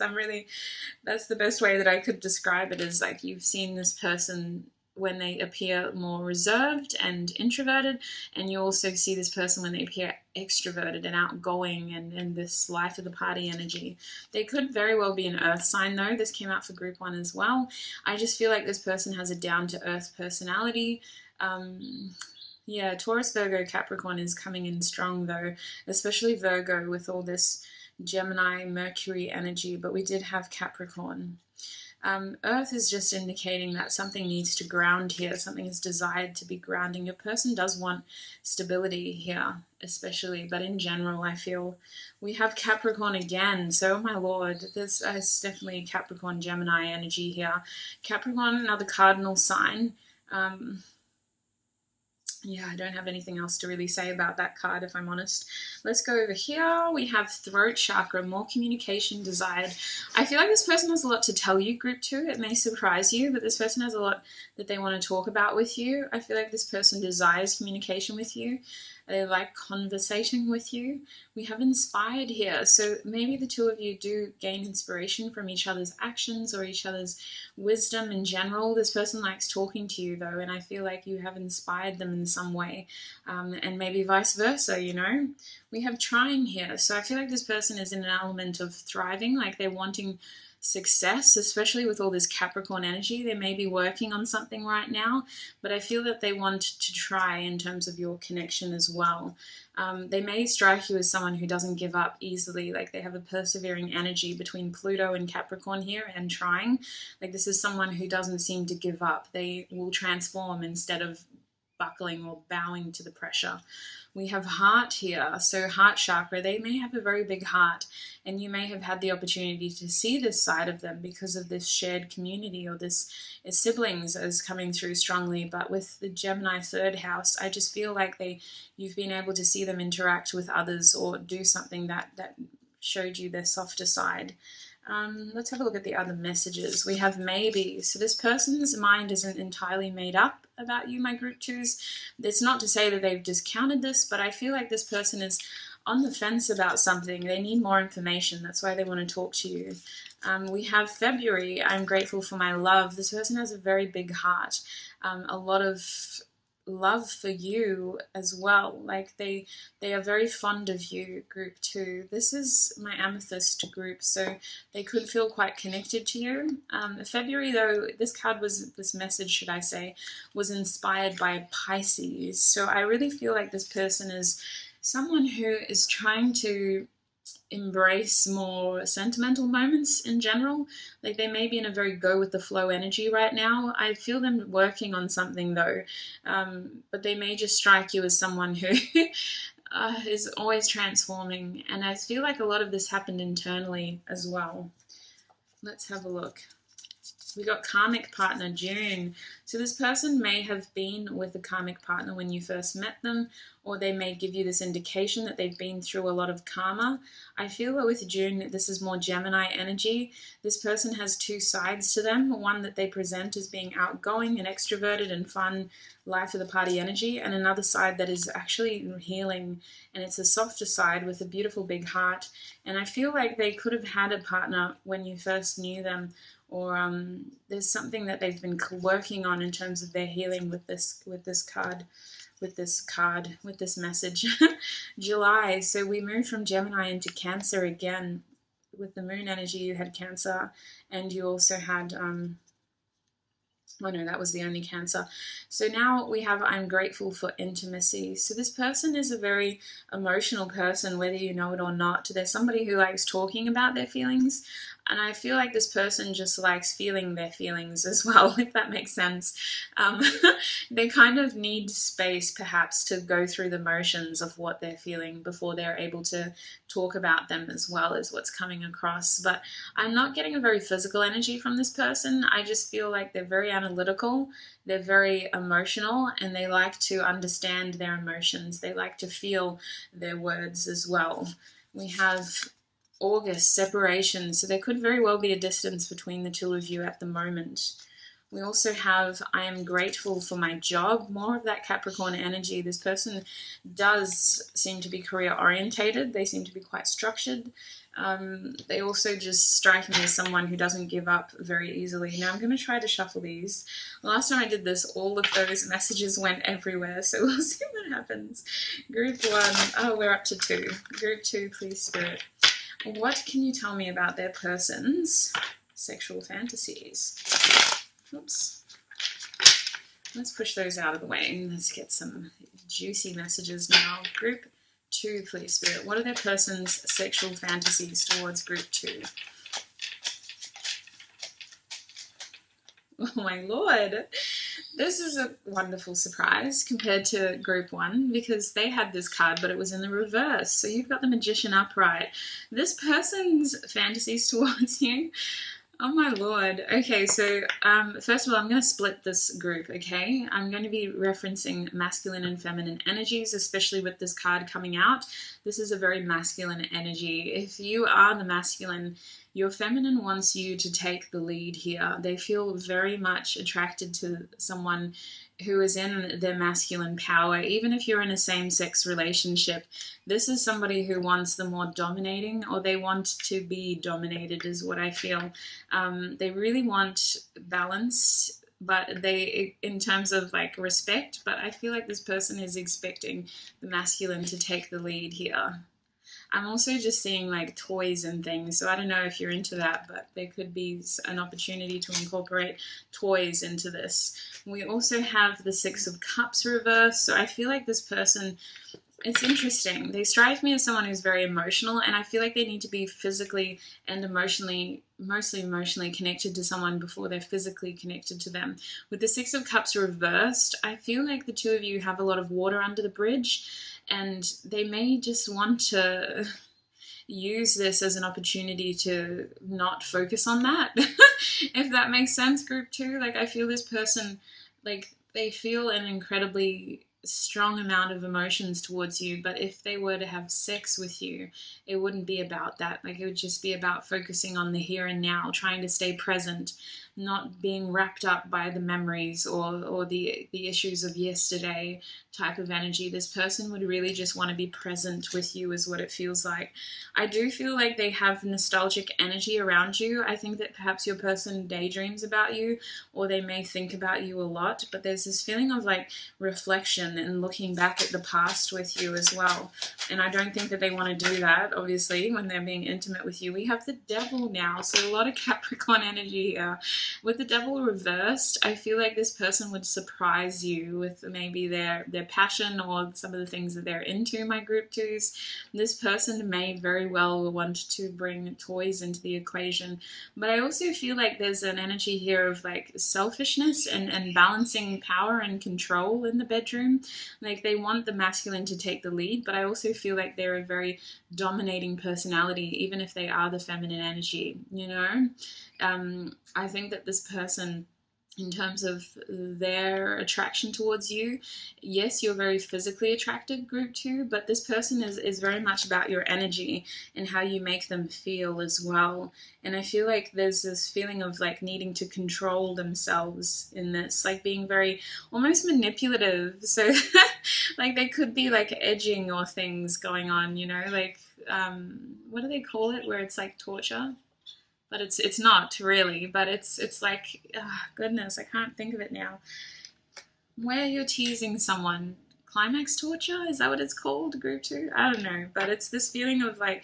That's the best way that I could describe it, is like you've seen this person when they appear more reserved and introverted, and you also see this person when they appear extroverted and outgoing and this life of the party energy. They could very well be an earth sign, though. This came out for group 1 as well. I just feel like this person has a down-to-earth personality. Yeah, Taurus, Virgo, Capricorn is coming in strong, though, especially Virgo with all this Gemini, Mercury energy, but we did have Capricorn. Earth is just indicating that something needs to ground here. Something is desired to be grounding. Your person does want stability here, especially, but in general, I feel we have Capricorn again. So, oh my Lord, there's definitely Capricorn, Gemini energy here. Capricorn, another cardinal sign. Yeah, I don't have anything else to really say about that card, if I'm honest. Let's go over here. We have throat chakra, more communication desired. I feel like this person has a lot to tell you, group 2. It may surprise you, but this person has a lot that they want to talk about with you. I feel like this person desires communication with you. They like conversating with you. We have inspired here. So maybe the two of you do gain inspiration from each other's actions or each other's wisdom in general. This person likes talking to you, though, and I feel like you have inspired them in some way, and maybe vice versa, you know. We have trying here. So I feel like this person is in an element of thriving, like they're wanting success, especially with all this Capricorn energy. They may be working on something right now, but I feel that they want to try in terms of your connection as well. They may strike you as someone who doesn't give up easily, like they have a persevering energy between Pluto and Capricorn here and trying. Like this is someone who doesn't seem to give up. They will transform instead of buckling or bowing to the pressure. We have heart here, so heart chakra. They may have a very big heart, and you may have had the opportunity to see this side of them because of this shared community or this siblings as coming through strongly. But with the Gemini 3rd house, I just feel like you've been able to see them interact with others or do something that showed you their softer side. Let's have a look at the other messages. We have maybe. So this person's mind isn't entirely made up about you, my group 2s. It's not to say that they've discounted this, but I feel like this person is on the fence about something. They need more information. That's why they want to talk to you. We have February. I'm grateful for my love. This person has a very big heart. A lot of love for you as well. Like they are very fond of you, group 2. This is my amethyst group, so they could feel quite connected to you. February, though, this message, should I say, was inspired by Pisces. So I really feel like this person is someone who is trying to embrace more sentimental moments in general. Like they may be in a very go with the flow energy right now. I feel them working on something though, but they may just strike you as someone who is always transforming, and I feel like a lot of this happened internally as well. Let's have a look. We got karmic partner, June. So this person may have been with a karmic partner when you first met them, or they may give you this indication that they've been through a lot of karma. I feel that with June, this is more Gemini energy. This person has two sides to them. One that they present as being outgoing and extroverted and fun, life of the party energy, and another side that is actually healing, and it's a softer side with a beautiful big heart. And I feel like they could have had a partner when you first knew them, or there's something that they've been working on in terms of their healing with this message. July. So we move from Gemini into Cancer again. With the moon energy, you had Cancer, and you also had oh no, that was the only Cancer. So now we have I'm grateful for intimacy. So this person is a very emotional person, whether you know it or not. They're somebody who likes talking about their feelings. And I feel like this person just likes feeling their feelings as well, if that makes sense. They kind of need space, perhaps, to go through the motions of what they're feeling before they're able to talk about them as well as what's coming across. But I'm not getting a very physical energy from this person. I just feel like they're very analytical, they're very emotional, and they like to understand their emotions. They like to feel their words as well. We have August, separation. So there could very well be a distance between the two of you at the moment. We also have I am grateful for my job, more of that Capricorn energy. This person does seem to be career orientated. They seem to be quite structured. They also just strike me as someone who doesn't give up very easily. Now I'm going to try to shuffle these. Last time I did this, all of those messages went everywhere, so we'll see what happens. Group 1, oh, we're up to 2. Group 2, please, Spirit. What can you tell me about their person's sexual fantasies? Oops. Let's push those out of the way. Let's get some juicy messages now. Group 2, please, Spirit. What are their person's sexual fantasies towards Group 2? Oh my lord. This is a wonderful surprise compared to group one, because they had this card, but it was in the reverse. So you've got the Magician upright. This person's fantasies towards you. Oh my lord. Okay, so first of all, I'm going to split this group, okay? I'm going to be referencing masculine and feminine energies, especially with this card coming out. This is a very masculine energy. If you are the masculine, your feminine wants you to take the lead here. They feel very much attracted to someone who is in their masculine power. Even if you're in a same-sex relationship, this is somebody who wants the more dominating, or they want to be dominated, is what I feel. They really want balance, but they, in terms of like respect, but I feel like this person is expecting the masculine to take the lead here. I'm also just seeing like toys and things, so I don't know if you're into that, but there could be an opportunity to incorporate toys into this. We also have the Six of Cups reversed, so I feel like this person, it's interesting. They strike me as someone who's very emotional, and I feel like they need to be physically and emotionally, mostly emotionally connected to someone before they're physically connected to them. With the Six of Cups reversed, I feel like the two of you have a lot of water under the bridge, and they may just want to use this as an opportunity to not focus on that, if that makes sense, group two. Like, I feel this person, like, they feel an incredibly strong amount of emotions towards you, but if they were to have sex with you, it wouldn't be about that. Like, it would just be about focusing on the here and now, trying to stay present, not being wrapped up by the memories or the issues of yesterday type of energy. This person would really just want to be present with you, is what it feels like. I do feel like they have nostalgic energy around you. I think that perhaps your person daydreams about you, or they may think about you a lot, but there's this feeling of like reflection and looking back at the past with you as well. And I don't think that they want to do that, obviously, when they're being intimate with you. We have the Devil now, so a lot of Capricorn energy here. With the Devil reversed, I feel like this person would surprise you with maybe their passion or some of the things that they're into, my group twos. This person may very well want to bring toys into the equation, but I also feel like there's an energy here of like selfishness and balancing power and control in the bedroom. Like, they want the masculine to take the lead, but I also feel like they're a very dominating personality, even if they are the feminine energy, you know? I think that this person, in terms of their attraction towards you, yes, you're very physically attractive, group two, but this person is very much about your energy and how you make them feel as well. And I feel like there's this feeling of like needing to control themselves in this, like being very almost manipulative. So like they could be like edging or things going on, you know, like what do they call it, where it's like torture? But it's not really, but it's like, oh, goodness, I can't think of it now. Where you're teasing someone, climax torture, is that what it's called, group two? I don't know, but it's this feeling of like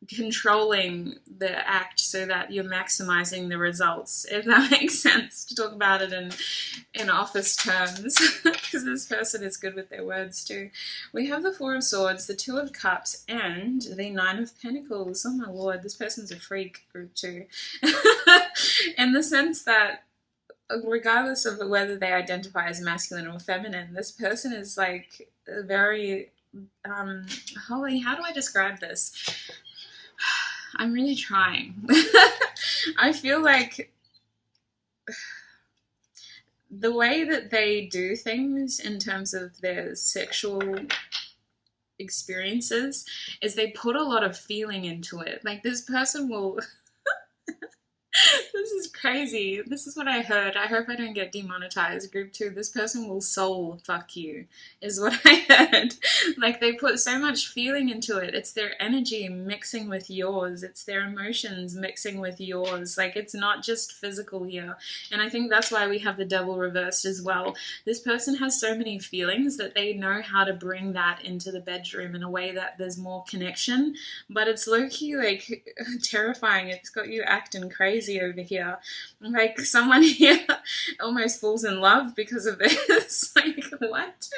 controlling the act so that you're maximizing the results, if that makes sense, to talk about it in office terms, because this person is good with their words too. We have the Four of Swords, the Two of Cups, and the Nine of Pentacles. Oh my lord, this person's a freak, group two. In the sense that regardless of whether they identify as masculine or feminine, this person is like a very holy, how do I describe this? I'm really trying. I feel like the way that they do things in terms of their sexual experiences is they put a lot of feeling into it. Like, this person will this is crazy. This is what I heard. I hope I don't get demonetized, group two. This person will soul fuck you, is what I heard. Like, they put so much feeling into it. It's their energy mixing with yours. It's their emotions mixing with yours. Like, it's not just physical here. And I think that's why we have the Devil reversed as well. This person has so many feelings that they know how to bring that into the bedroom in a way that there's more connection. But it's low-key, like, terrifying. It's got you acting crazy over here. Like someone here almost falls in love because of this. Like what?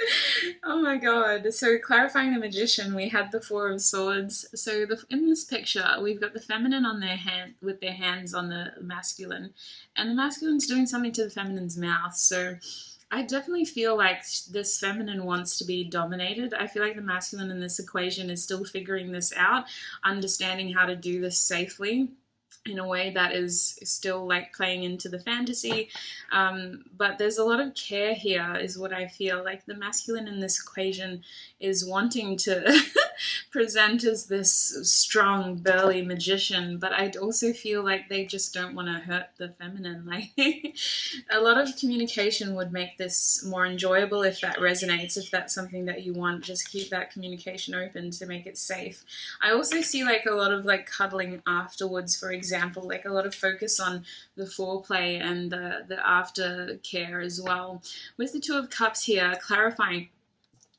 Oh my god. So clarifying the Magician, we had the Four of Swords. So in this picture, we've got the feminine on their hand with their hands on the masculine, and the masculine's doing something to the feminine's mouth. So I definitely feel like this feminine wants to be dominated. I feel like the masculine in this equation is still figuring this out, understanding how to do this safely in a way that is still like playing into the fantasy. But there's a lot of care here is what I feel. Like the masculine in this equation is wanting to present as this strong, burly magician, but I also feel like they just don't want to hurt the feminine. Like a lot of communication would make this more enjoyable if that resonates, if that's something that you want. Just keep that communication open to make it safe. I also see like a lot of like cuddling afterwards, for example, like a lot of focus on the foreplay and the aftercare as well. With the Two of Cups here, clarifying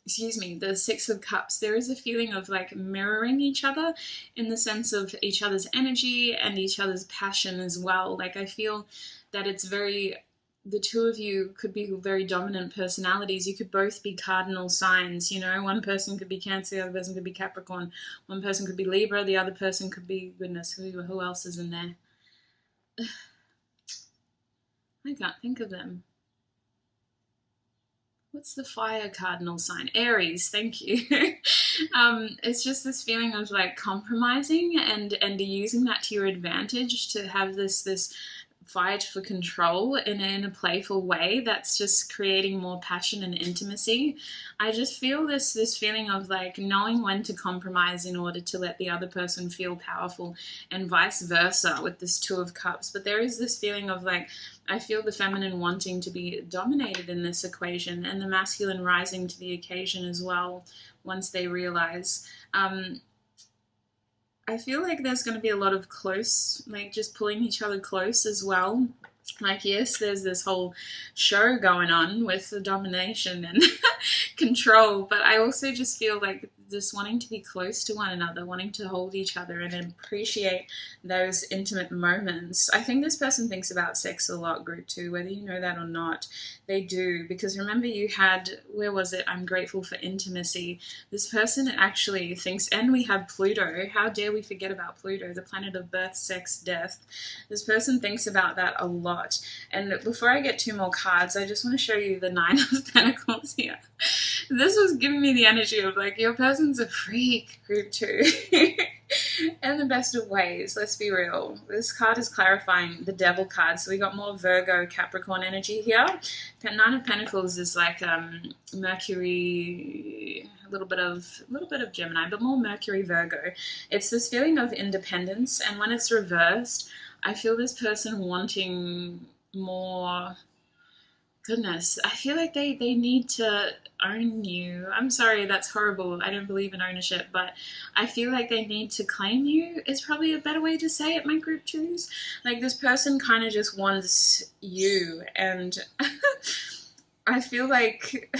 the Six of Cups, there is a feeling of like mirroring each other in the sense of each other's energy and each other's passion as well. Like I feel that it's very, the two of you could be very dominant personalities. You could both be cardinal signs, you know, one person could be Cancer, the other person could be Capricorn, one person could be Libra, the other person could be, goodness, who else is in there? I can't think of them. What's the fire cardinal sign? Aries, thank you. It's just this feeling of like compromising and using that to your advantage to have this fight for control in a playful way that's just creating more passion and intimacy. I just feel this feeling of like knowing when to compromise in order to let the other person feel powerful, and vice versa with this Two of Cups. But there is this feeling of like, I feel the feminine wanting to be dominated in this equation and the masculine rising to the occasion as well once they realize. I feel like there's going to be a lot of close, like just pulling each other close as well. Like, yes, there's this whole show going on with the domination and control, but I also just feel like just wanting to be close to one another, wanting to hold each other and appreciate those intimate moments. I think this person thinks about sex a lot, group 2, whether you know that or not. They do, because remember you had, where was it? I'm grateful for intimacy. This person actually thinks, and we have Pluto. How dare we forget about Pluto, the planet of birth, sex, death. This person thinks about that a lot. And before I get 2 more cards, I just want to show you the 9 of Pentacles here. This was giving me the energy of like, your person's a freak, group 2. In the best of ways, let's be real. This card is clarifying the Devil card, so we got more Virgo, Capricorn energy here. 9 of Pentacles is like Mercury, a little bit of Gemini, but more Mercury, Virgo. It's this feeling of independence, and when it's reversed, I feel this person wanting more. Goodness, I feel like they need to own you. I'm sorry, that's horrible. I don't believe in ownership, but I feel like they need to claim you is probably a better way to say it, my group 2s. Like, this person kind of just wants you, and I feel like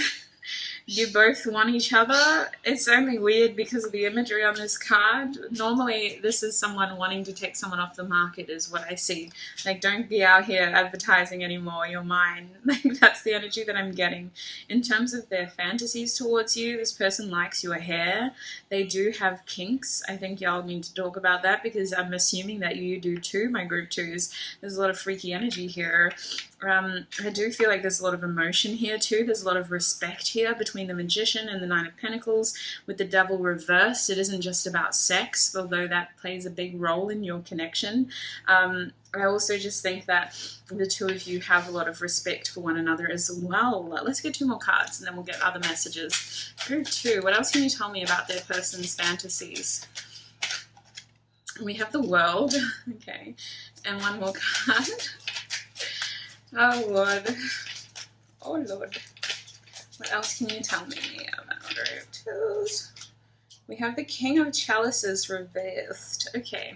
you both want each other. It's only weird because of the imagery on this card. Normally, this is someone wanting to take someone off the market is what I see. Like, don't be out here advertising anymore. You're mine. Like, that's the energy that I'm getting. In terms of their fantasies towards you, this person likes your hair. They do have kinks. I think y'all need to talk about that because I'm assuming that you do too, my group 2s. There's a lot of freaky energy here. I do feel like there's a lot of emotion here too. There's a lot of respect here between the Magician and the 9 of Pentacles. With the Devil reversed, it isn't just about sex, although that plays a big role in your connection. I also just think that the 2 of you have a lot of respect for one another as well. Let's get 2 more cards and then we'll get other messages. Group 2, what else can you tell me about their person's fantasies? We have the World, okay, and 1 more card. Oh, Lord. Oh, Lord. What else can you tell me about group 2s? We have the King of Chalices reversed. Okay.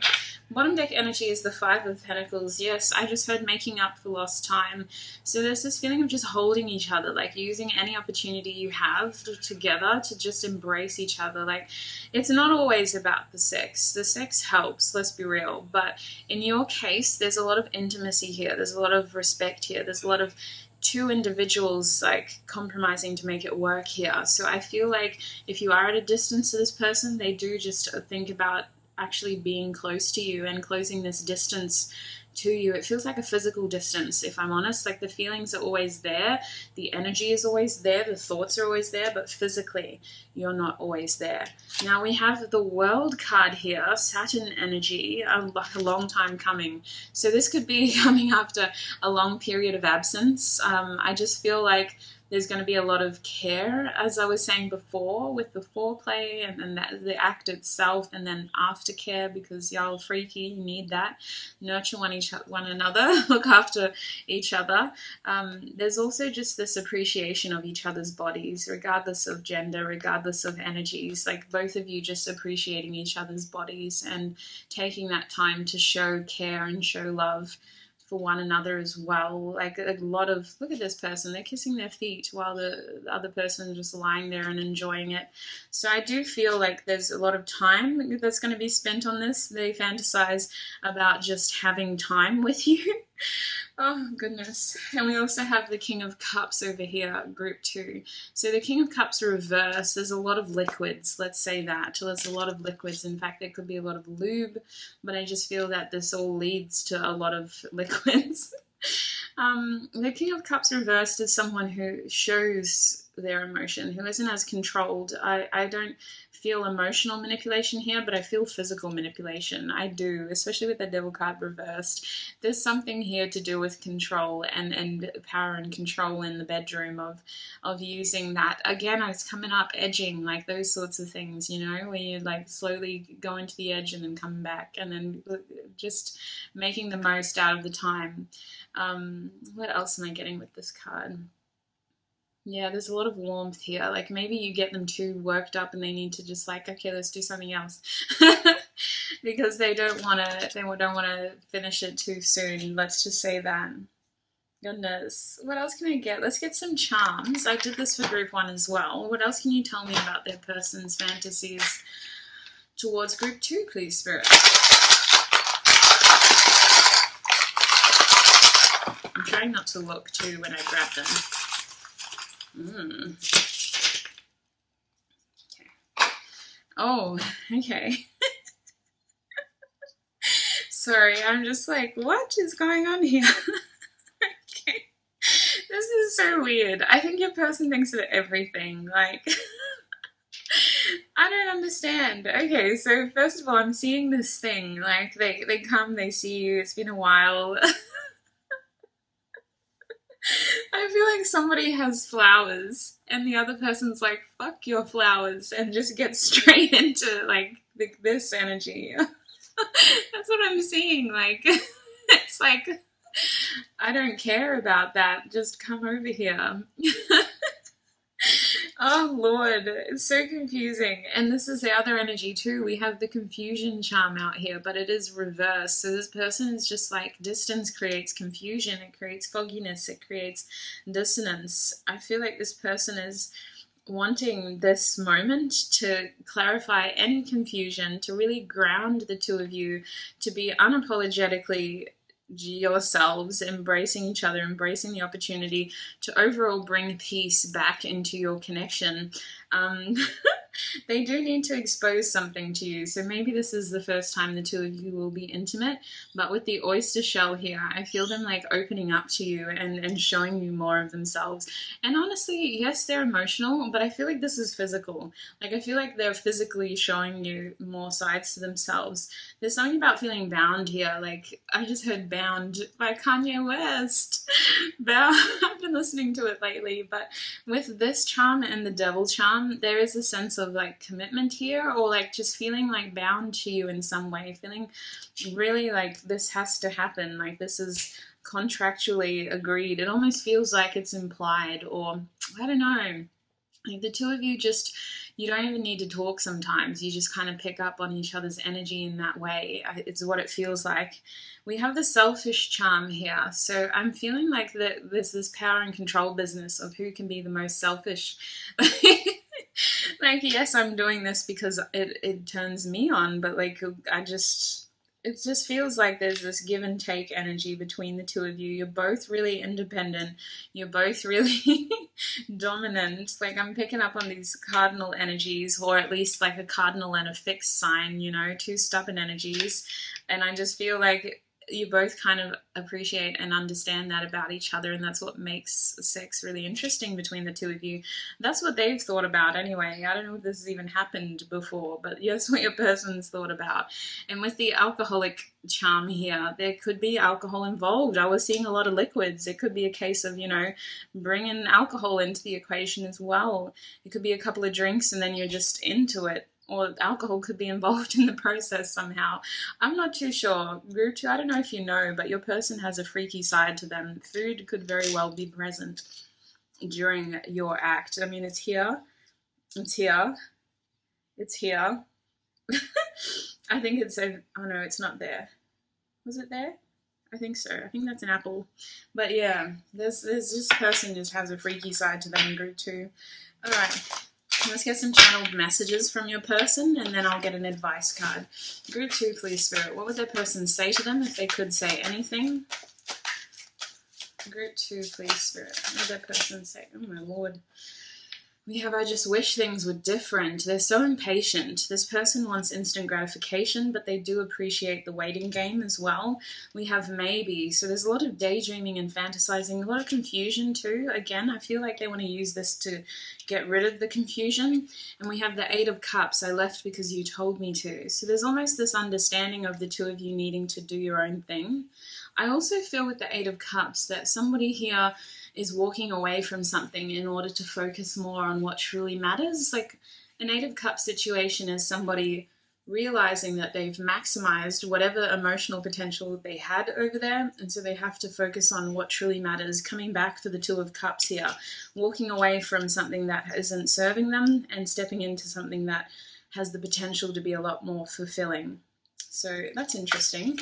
Bottom deck energy is the Five of Pentacles. Yes, I just heard making up for lost time. So there's this feeling of just holding each other, like using any opportunity you have together to just embrace each other. Like, it's not always about the sex. The sex helps, let's be real. But in your case, there's a lot of intimacy here. There's a lot of respect here. There's a lot of two individuals like compromising to make it work here. So I feel like if you are at a distance to this person, they do just think about actually being close to you and closing this distance to you. It feels like a physical distance, if I'm honest. Like the feelings are always there, the energy is always there, the thoughts are always there, but physically you're not always there. Now we have the World card here, Saturn energy, like a long time coming. So this could be coming after a long period of absence. I just feel like there's going to be a lot of care, as I was saying before, with the foreplay and then the act itself, and then aftercare, because y'all freaky, you need that. Nurture one another, look after each other. There's also just this appreciation of each other's bodies, regardless of gender, regardless of energies. Like both of you just appreciating each other's bodies and taking that time to show care and show love for one another as well. Like a lot of, look at this person, they're kissing their feet while the other person is just lying there and enjoying it. So I do feel like there's a lot of time that's going to be spent on this. They fantasize about just having time with you. Oh goodness. And we also have the King of Cups over here, group 2. So the King of Cups reverse, there's a lot of liquids, let's say that. So there's a lot of liquids. In fact, there could be a lot of lube, but I just feel that this all leads to a lot of liquids. The King of Cups reversed is someone who shows their emotion, who isn't as controlled. I don't feel emotional manipulation here, but I feel physical manipulation. I do, especially with the Devil card reversed. There's something here to do with control and power and control in the bedroom of using that. Again, it's coming up, edging, like those sorts of things, you know, where you like slowly go into the edge and then come back, and then just making the most out of the time. What else am I getting with this card? Yeah, there's a lot of warmth here. Like maybe you get them too worked up and they need to just like, okay, let's do something else. Because they don't want to finish it too soon. Let's just say that. Goodness. What else can I get? Let's get some charms. I did this for group 1 as well. What else can you tell me about their person's fantasies towards group 2, please, Spirit? I'm trying not to look too when I grab them. Okay. Oh, okay. Sorry, I'm just like, what is going on here? Okay. This is so weird. I think your person thinks of everything. Like, I don't understand. Okay, so first of all, I'm seeing this thing. Like, they come, they see you, it's been a while. I feel like somebody has flowers and the other person's like, fuck your flowers, and just gets straight into like this energy. That's what I'm seeing. Like, it's like, I don't care about that. Just come over here. Oh Lord, it's so confusing. And this is the other energy too. We have the confusion charm out here, but it is reversed. So this person is just like, distance creates confusion, it creates fogginess, it creates dissonance. I feel like this person is wanting this moment to clarify any confusion, to really ground the two of you, to be unapologetically yourselves, embracing each other, embracing the opportunity to overall bring peace back into your connection. They do need to expose something to you, so maybe this is the first time the two of you will be intimate, but with the oyster shell here, I feel them like opening up to you and showing you more of themselves. And honestly, yes, they're emotional, but I feel like this is physical. Like, I feel like they're physically showing you more sides to themselves. There's something about feeling bound here. Like, I just heard Bound by Kanye West. Bound. I've been listening to it lately, but with this charm and the Devil charm, there is a sense of like commitment here, or like just feeling like bound to you in some way, feeling really like this has to happen, like this is contractually agreed. It almost feels like it's implied, or I don't know. Like the two of you just, you don't even need to talk sometimes. You just kind of pick up on each other's energy in that way. It's what it feels like. We have the selfish charm here. So I'm feeling like that there's this power and control business of who can be the most selfish. Like, yes, I'm doing this because it turns me on, but like it just feels like there's this give and take energy between the two of you. You're both really independent. You're both really dominant. Like, I'm picking up on these cardinal energies, or at least like a cardinal and a fixed sign, you know, two stubborn energies. And I just feel like you both kind of appreciate and understand that about each other, and that's what makes sex really interesting between the two of you. That's what they've thought about anyway. I don't know if this has even happened before, but yes, what your person's thought about. And with the alcoholic charm here, there could be alcohol involved. I was seeing a lot of liquids. It could be a case of, you know, bringing alcohol into the equation as well. It could be a couple of drinks and then you're just into it. Or alcohol could be involved in the process somehow. I'm not too sure. Group 2, I don't know if you know, but your person has a freaky side to them. Food could very well be present during your act. I mean, it's here. It's here. It's here. I think it's oh no, it's not there. Was it there? I think so. I think that's an apple. But yeah, there's this person just has a freaky side to them in group 2. All right. Let's get some channeled messages from your person, and then I'll get an advice card. Group 2, please, Spirit. What would their person say to them if they could say anything? Group 2, please, Spirit. What would their person say? Oh, my Lord. We have, I just wish things were different. They're so impatient. This person wants instant gratification, but they do appreciate the waiting game as well. We have maybe. So there's a lot of daydreaming and fantasizing, a lot of confusion too. Again, I feel like they want to use this to get rid of the confusion. And we have the 8 of Cups. I left because you told me to. So there's almost this understanding of the two of you needing to do your own thing. I also feel with the 8 of Cups that somebody here is walking away from something in order to focus more on what truly matters. Like an 8 of Cups situation is somebody realizing that they've maximized whatever emotional potential they had over there, and so they have to focus on what truly matters, coming back for the 2 of Cups here, walking away from something that isn't serving them and stepping into something that has the potential to be a lot more fulfilling. So that's interesting.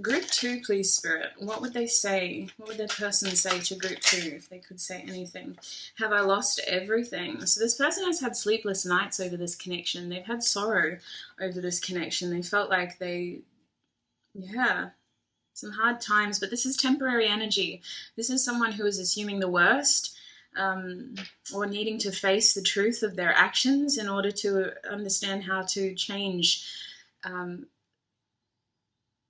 Group 2, please, Spirit. What would they say? What would their person say to Group 2 if they could say anything? Have I lost everything? So this person has had sleepless nights over this connection. They've had sorrow over this connection. They felt like some hard times, but this is temporary energy. This is someone who is assuming the worst, or needing to face the truth of their actions in order to understand how to change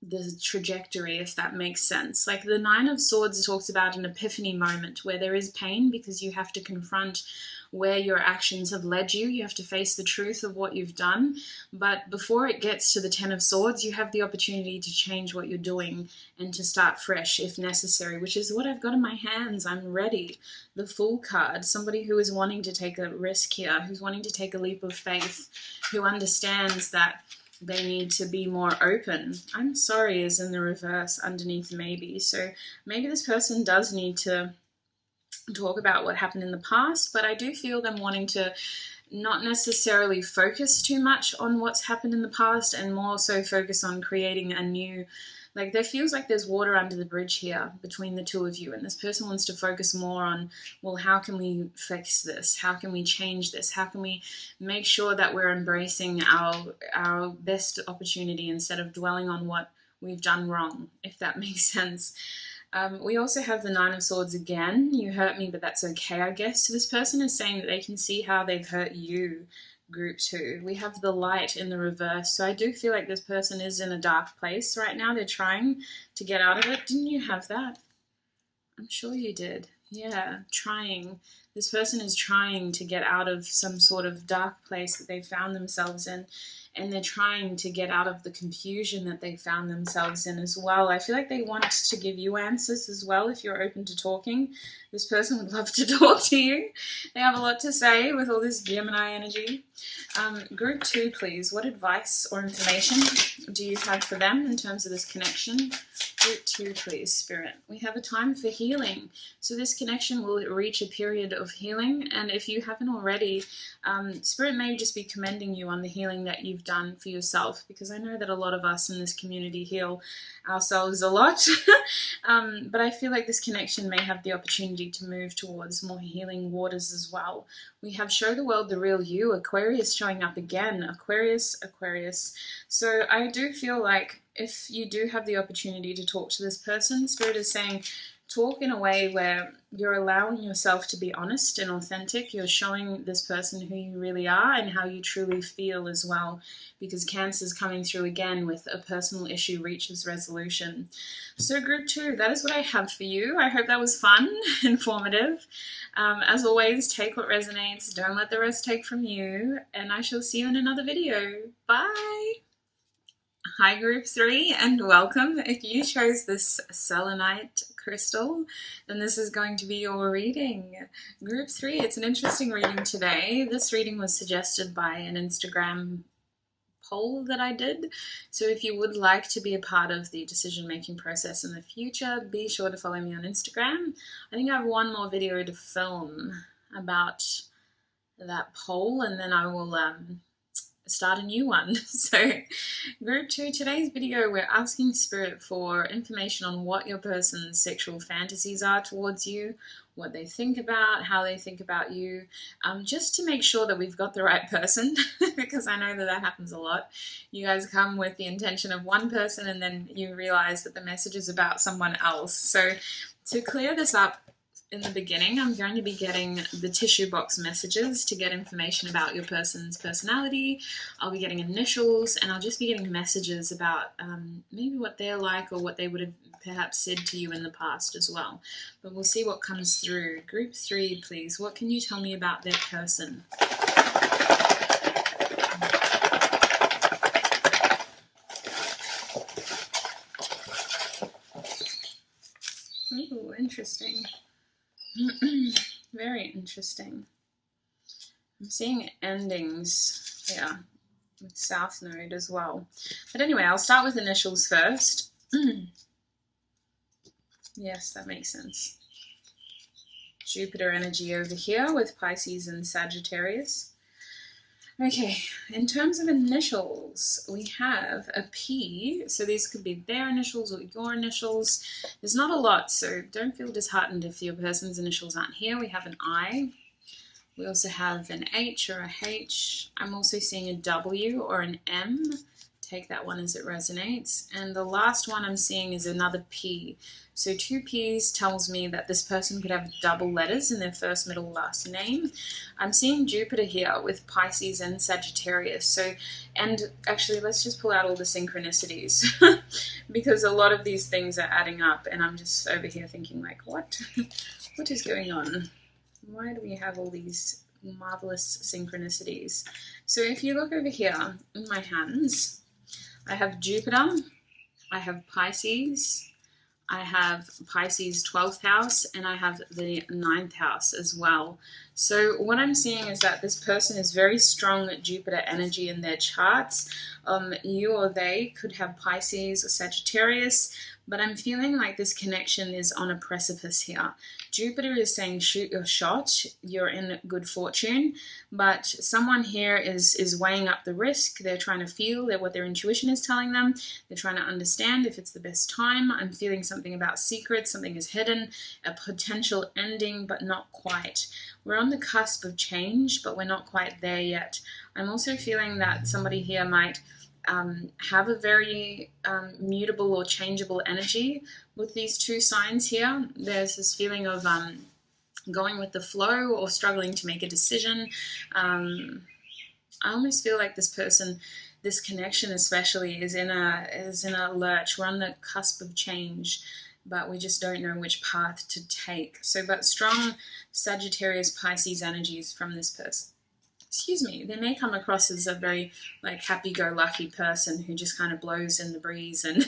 the trajectory, if that makes sense. Like the 9 of Swords talks about an epiphany moment where there is pain because you have to confront where your actions have led you. You have to face the truth of what you've done. But before it gets to the 10 of Swords, you have the opportunity to change what you're doing and to start fresh if necessary, which is what I've got in my hands. I'm ready. The Fool card, somebody who is wanting to take a risk here, who's wanting to take a leap of faith, who understands that they need to be more open. I'm sorry is in the reverse underneath maybe. So maybe this person does need to talk about what happened in the past, but I do feel them wanting to not necessarily focus too much on what's happened in the past and more so focus on creating a new, like there feels like there's water under the bridge here between the two of you, and this person wants to focus more on, well, how can we fix this? How can we change this? How can we make sure that we're embracing our best opportunity instead of dwelling on what we've done wrong, if that makes sense. We also have the 9 of Swords again. You hurt me, but that's okay, I guess. So this person is saying that they can see how they've hurt you, Group 2. We have the Light in the reverse. So I do feel like this person is in a dark place right now. They're trying to get out of it. Didn't you have that? I'm sure you did. Yeah, trying. This person is trying to get out of some sort of dark place that they found themselves in. And they're trying to get out of the confusion that they found themselves in as well. I feel like they want to give you answers as well if you're open to talking. This person would love to talk to you. They have a lot to say with all this Gemini energy. Group 2, please. What advice or information do you have for them in terms of this connection? Group 2, please, Spirit. We have a time for healing. So this connection will reach a period of healing. And if you haven't already, Spirit may just be commending you on the healing that you've done for yourself, because I know that a lot of us in this community heal ourselves a lot. But I feel like this connection may have the opportunity to move towards more healing waters as well. We have Show the World the Real You, Aquarius showing up again. Aquarius. So I do feel like if you do have the opportunity to talk to this person, Spirit is saying talk in a way where you're allowing yourself to be honest and authentic. You're showing this person who you really are and how you truly feel as well, because Cancer's coming through again with a personal issue reaches resolution. So Group 2, that is what I have for you. I hope that was fun, informative. As always, take what resonates. Don't let the rest take from you. And I shall see you in another video. Bye! Hi Group 3 and welcome. If you chose this selenite crystal, then this is going to be your reading. Group 3, it's an interesting reading today. This reading was suggested by an Instagram poll that I did. So if you would like to be a part of the decision-making process in the future, be sure to follow me on Instagram. I think I have one more video to film about that poll, and then I will start a new one. So Group 2, today's video we're asking Spirit for information on what your person's sexual fantasies are towards you, what they think about, how they think about you, just to make sure that we've got the right person, because I know that that happens a lot. You guys come with the intention of one person and then you realize that the message is about someone else. So to clear this up, in the beginning, I'm going to be getting the tissue box messages to get information about your person's personality. I'll be getting initials, and I'll just be getting messages about maybe what they're like or what they would have perhaps said to you in the past as well. But we'll see what comes through. Group 3, please. What can you tell me about their person? Ooh, interesting. Very interesting. I'm seeing endings here with South Node as well. But anyway, I'll start with initials first. Yes, that makes sense. Jupiter energy over here with Pisces and Sagittarius. Okay, in terms of initials, we have a P, so these could be their initials or your initials. There's not a lot, so don't feel disheartened if your person's initials aren't here. We have an I. We also have an H or a H. I'm also seeing a W or an M. Take that one as it resonates. And the last one I'm seeing is another P. So 2 P's tells me that this person could have double letters in their first, middle, last name. I'm seeing Jupiter here with Pisces and Sagittarius. So, and actually let's just pull out all the synchronicities because a lot of these things are adding up and I'm just over here thinking like, what is going on? Why do we have all these marvelous synchronicities? So if you look over here in my hands, I have Jupiter, I have Pisces, I have Pisces 12th house, and I have the 9th house as well. So what I'm seeing is that this person is very strong Jupiter energy in their charts. You or they could have Pisces or Sagittarius, but I'm feeling like this connection is on a precipice here. Jupiter is saying shoot your shot, you're in good fortune, but someone here is weighing up the risk. They're trying to feel what their intuition is telling them. They're trying to understand if it's the best time. I'm feeling something about secrets, something is hidden, a potential ending, but not quite. We're on the cusp of change, but we're not quite there yet. I'm also feeling that somebody here might have a very mutable or changeable energy with these 2 signs here. There's this feeling of going with the flow or struggling to make a decision. I almost feel like this person, this connection especially, is in a lurch. We're on the cusp of change, but we just don't know which path to take. So, but strong Sagittarius Pisces energies from this person. Excuse me, they may come across as a very like happy-go-lucky person who just kind of blows in the breeze, and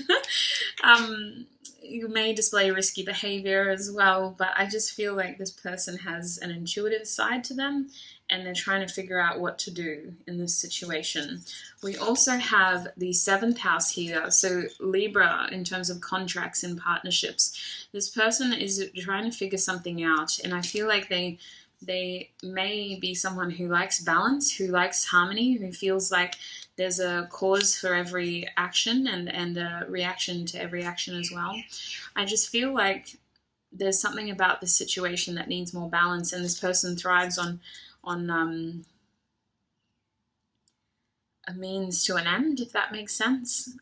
you may display risky behavior as well, but I just feel like this person has an intuitive side to them, and they're trying to figure out what to do in this situation. We also have the 7th house here, so Libra, in terms of contracts and partnerships. This person is trying to figure something out, and I feel like they may be someone who likes balance, who likes harmony, who feels like there's a cause for every action and a reaction to every action as well. I just feel like there's something about this situation that needs more balance, and this person thrives on a means to an end, if that makes sense.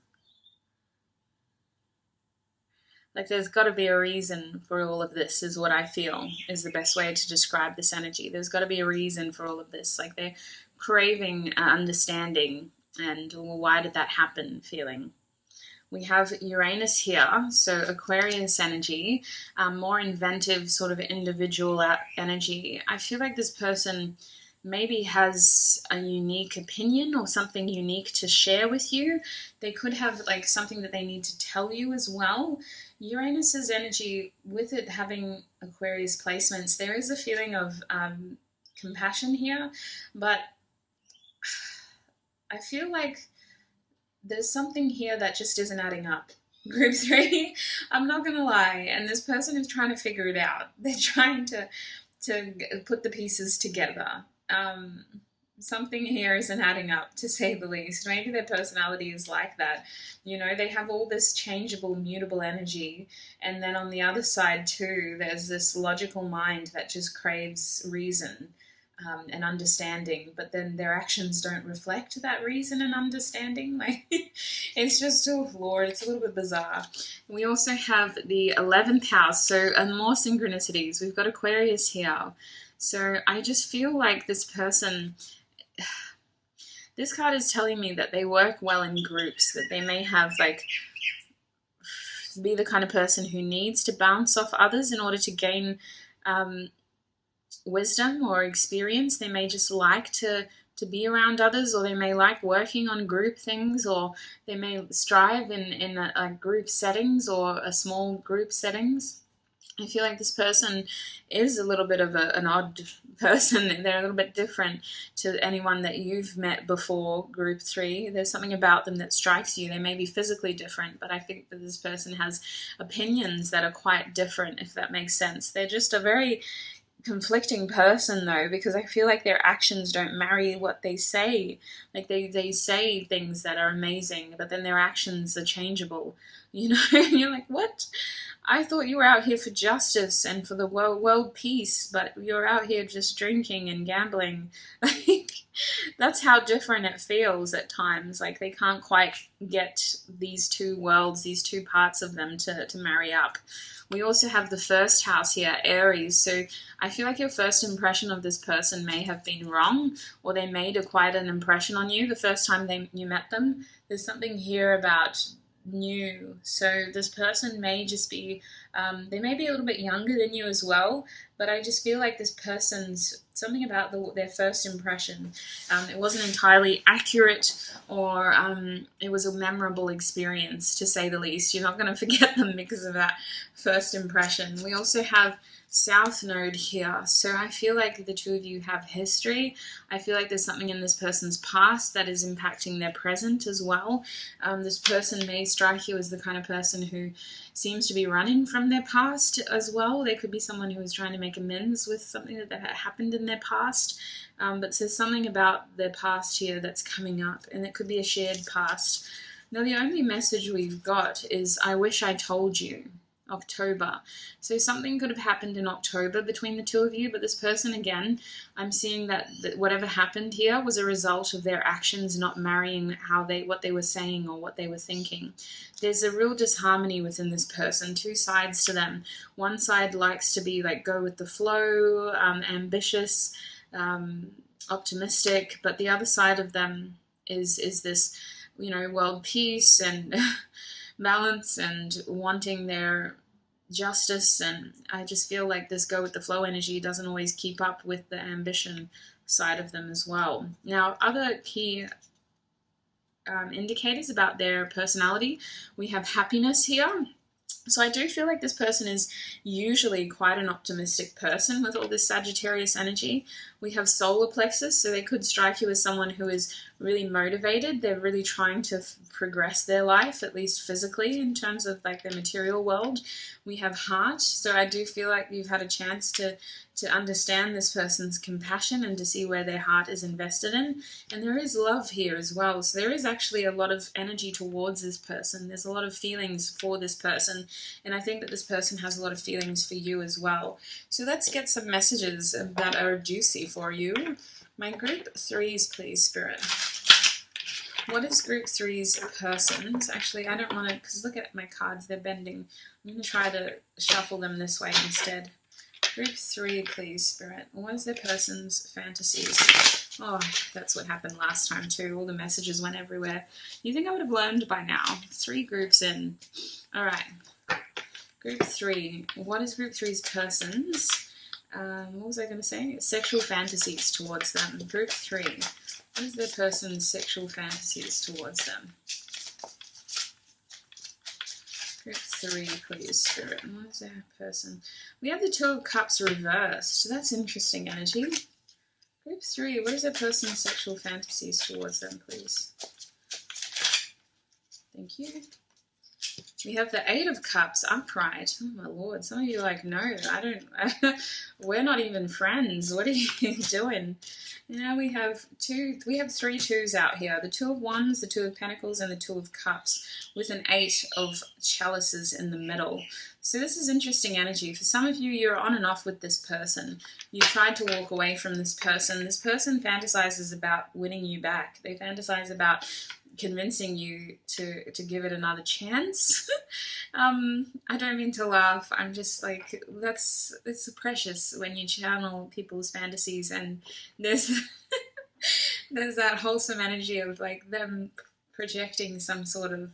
Like, there's got to be a reason for all of this, is what I feel is the best way to describe this energy. There's got to be a reason for all of this. Like, they're craving understanding and, well, why did that happen feeling. We have Uranus here, so Aquarius energy, more inventive, sort of individual energy. I feel like this person maybe has a unique opinion or something unique to share with you. They could have like something that they need to tell you as well. Uranus's energy, with it having Aquarius placements, there is a feeling of compassion here, but I feel like there's something here that just isn't adding up. Group 3, I'm not gonna lie, and this person is trying to figure it out. They're trying to put the pieces together. Something here isn't adding up, to say the least. Maybe their personality is like that. You know, they have all this changeable, mutable energy, and then on the other side too, there's this logical mind that just craves reason and understanding, but then their actions don't reflect that reason and understanding. Like, it's just so flawed. It's a little bit bizarre. We also have the 11th house, so more synchronicities. We've got Aquarius here. So I just feel like this person, this card is telling me that they work well in groups, that they may have like, be the kind of person who needs to bounce off others in order to gain wisdom or experience. They may just like to be around others, or they may like working on group things, or they may strive in a group settings or a small group settings. I feel like this person is a little bit of an odd person. They're a little bit different to anyone that you've met before, Group 3. There's something about them that strikes you. They may be physically different, but I think that this person has opinions that are quite different, if that makes sense. They're just a very conflicting person, though, because I feel like their actions don't marry what they say. Like, they say things that are amazing, but then their actions are changeable, you know. And you're like, what? I thought you were out here for justice and for the world peace, but you're out here just drinking and gambling. Like, that's how different it feels at times. Like, they can't quite get these two worlds, these two parts of them to marry up. We also have the 1st house here, Aries. So I feel like your first impression of this person may have been wrong, or they made quite an impression on you the first time you met them. There's something here about new. So this person may just be, they may be a little bit younger than you as well, but I just feel like this person's, something about their first impression, it wasn't entirely accurate, or it was a memorable experience, to say the least. You're not going to forget them because of that first impression. We also have South Node here, so I feel like the two of you have history. I feel like there's something in this person's past that is impacting their present as well. This person may strike you as the kind of person who seems to be running from their past as well. They could be someone who is trying to make amends with something that happened in their past, but there's something about their past here that's coming up, and it could be a shared past. Now, the only message we've got is, I wish I told you. October. So something could have happened in October between the two of you, but this person, again, I'm seeing that whatever happened here was a result of their actions not marrying what they were saying or what they were thinking. There's a real disharmony within this person, two sides to them. One side likes to be like, go with the flow, ambitious, optimistic, but the other side of them is this, you know, world peace and balance and wanting their justice. And I just feel like this go with the flow energy doesn't always keep up with the ambition side of them as well. Now, other key indicators about their personality, we have happiness here. So I do feel like this person is usually quite an optimistic person with all this Sagittarius energy. We have solar plexus, so they could strike you as someone who is really motivated. They're really trying to progress their life, at least physically, in terms of like their material world. We have heart, so I do feel like you've had a chance to understand this person's compassion and to see where their heart is invested in. And there is love here as well. So there is actually a lot of energy towards this person. There's a lot of feelings for this person. And I think that this person has a lot of feelings for you as well. So let's get some messages that are juicy for you. My group 3s, please, Spirit. What is group 3's persons? Actually, I don't want to, because look at my cards, they're bending. I'm going to try to shuffle them this way instead. Group 3, please, Spirit. What is their person's fantasies? Oh, that's what happened last time too. All the messages went everywhere. You think I would have learned by now? 3 groups in. All right. Group 3. What is Group 3's persons? What was I going to say? Sexual fantasies towards them. Group 3. What is their person's sexual fantasies towards them? Group 3, please, Spirit. What is their person? We have the 2 of Cups reversed. So that's interesting energy. Group 3, what is their person's sexual fantasies towards them, please? Thank you. We have the 8 of Cups upright. Oh my lord, some of you are like, no, we're not even friends. What are you doing? Now we have 3 2s out here. The 2 of Wands, the 2 of Pentacles, and the 2 of Cups with an 8 of Chalices in the middle. So this is interesting energy. For some of you, you're on and off with this person. You tried to walk away from this person. This person fantasizes about winning you back. They fantasize about convincing you to give it another chance. I don't mean to laugh. I'm just like, it's precious when you channel people's fantasies, and there's there's that wholesome energy of like them projecting some sort of,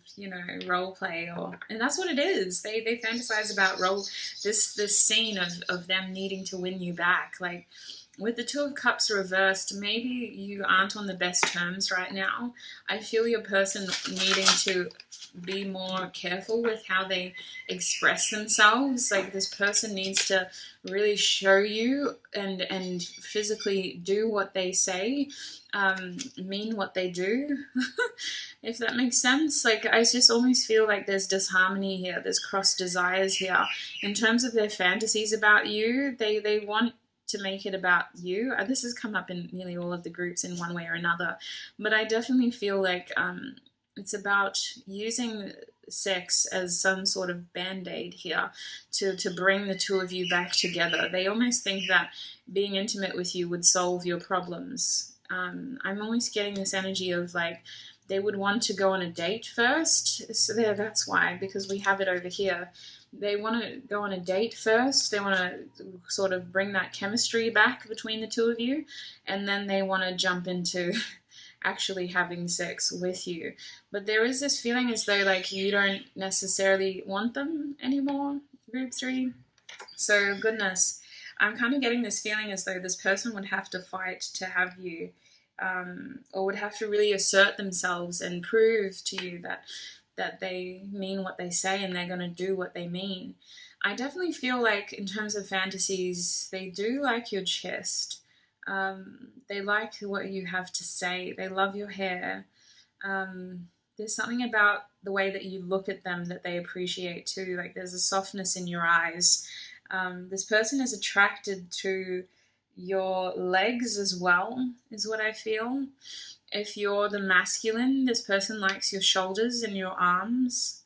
role play, and that's what it is. They fantasize about this scene of them needing to win you back. Like with the 2 of Cups reversed, maybe you aren't on the best terms right now. I feel your person needing to be more careful with how they express themselves. Like this person needs to really show you and physically do what they say, mean what they do, if that makes sense. Like I just almost feel like there's disharmony here, there's cross desires here. In terms of their fantasies about you, they want to make it about you. This has come up in nearly all of the groups in one way or another, but I definitely feel like it's about using sex as some sort of band-aid here to bring the 2 of you back together. They almost think that being intimate with you would solve your problems. I'm almost getting this energy of like they would want to go on a date first. So that's why, because we have it over here. They want to go on a date first. They want to sort of bring that chemistry back between the 2 of you, and then they want to jump into actually having sex with you. But there is this feeling as though like you don't necessarily want them anymore, group 3. So goodness, I'm kind of getting this feeling as though this person would have to fight to have you, or would have to really assert themselves and prove to you that they mean what they say and they're going to do what they mean. I definitely feel like in terms of fantasies, they do like your chest. They like what you have to say. They love your hair. There's something about the way that you look at them that they appreciate too. Like there's a softness in your eyes. This person is attracted to your legs as well, is what I feel. If you're the masculine, this person likes your shoulders and your arms.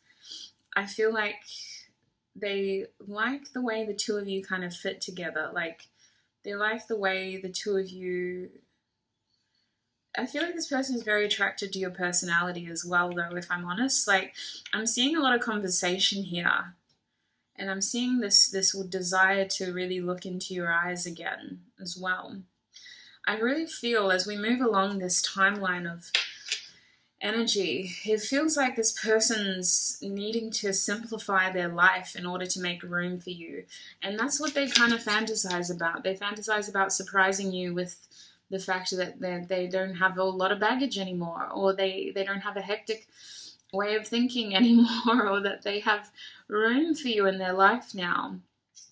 I feel like they like the way the 2 of you kind of fit together. Like they like the way the 2 of you... I feel like this person is very attracted to your personality as well, though, if I'm honest. Like I'm seeing a lot of conversation here. And I'm seeing this desire to really look into your eyes again as well. I really feel as we move along this timeline of energy, it feels like this person's needing to simplify their life in order to make room for you. And that's what they kind of fantasize about. They fantasize about surprising you with the fact that they don't have a lot of baggage anymore, or they don't have a hectic way of thinking anymore, or that they have room for you in their life now.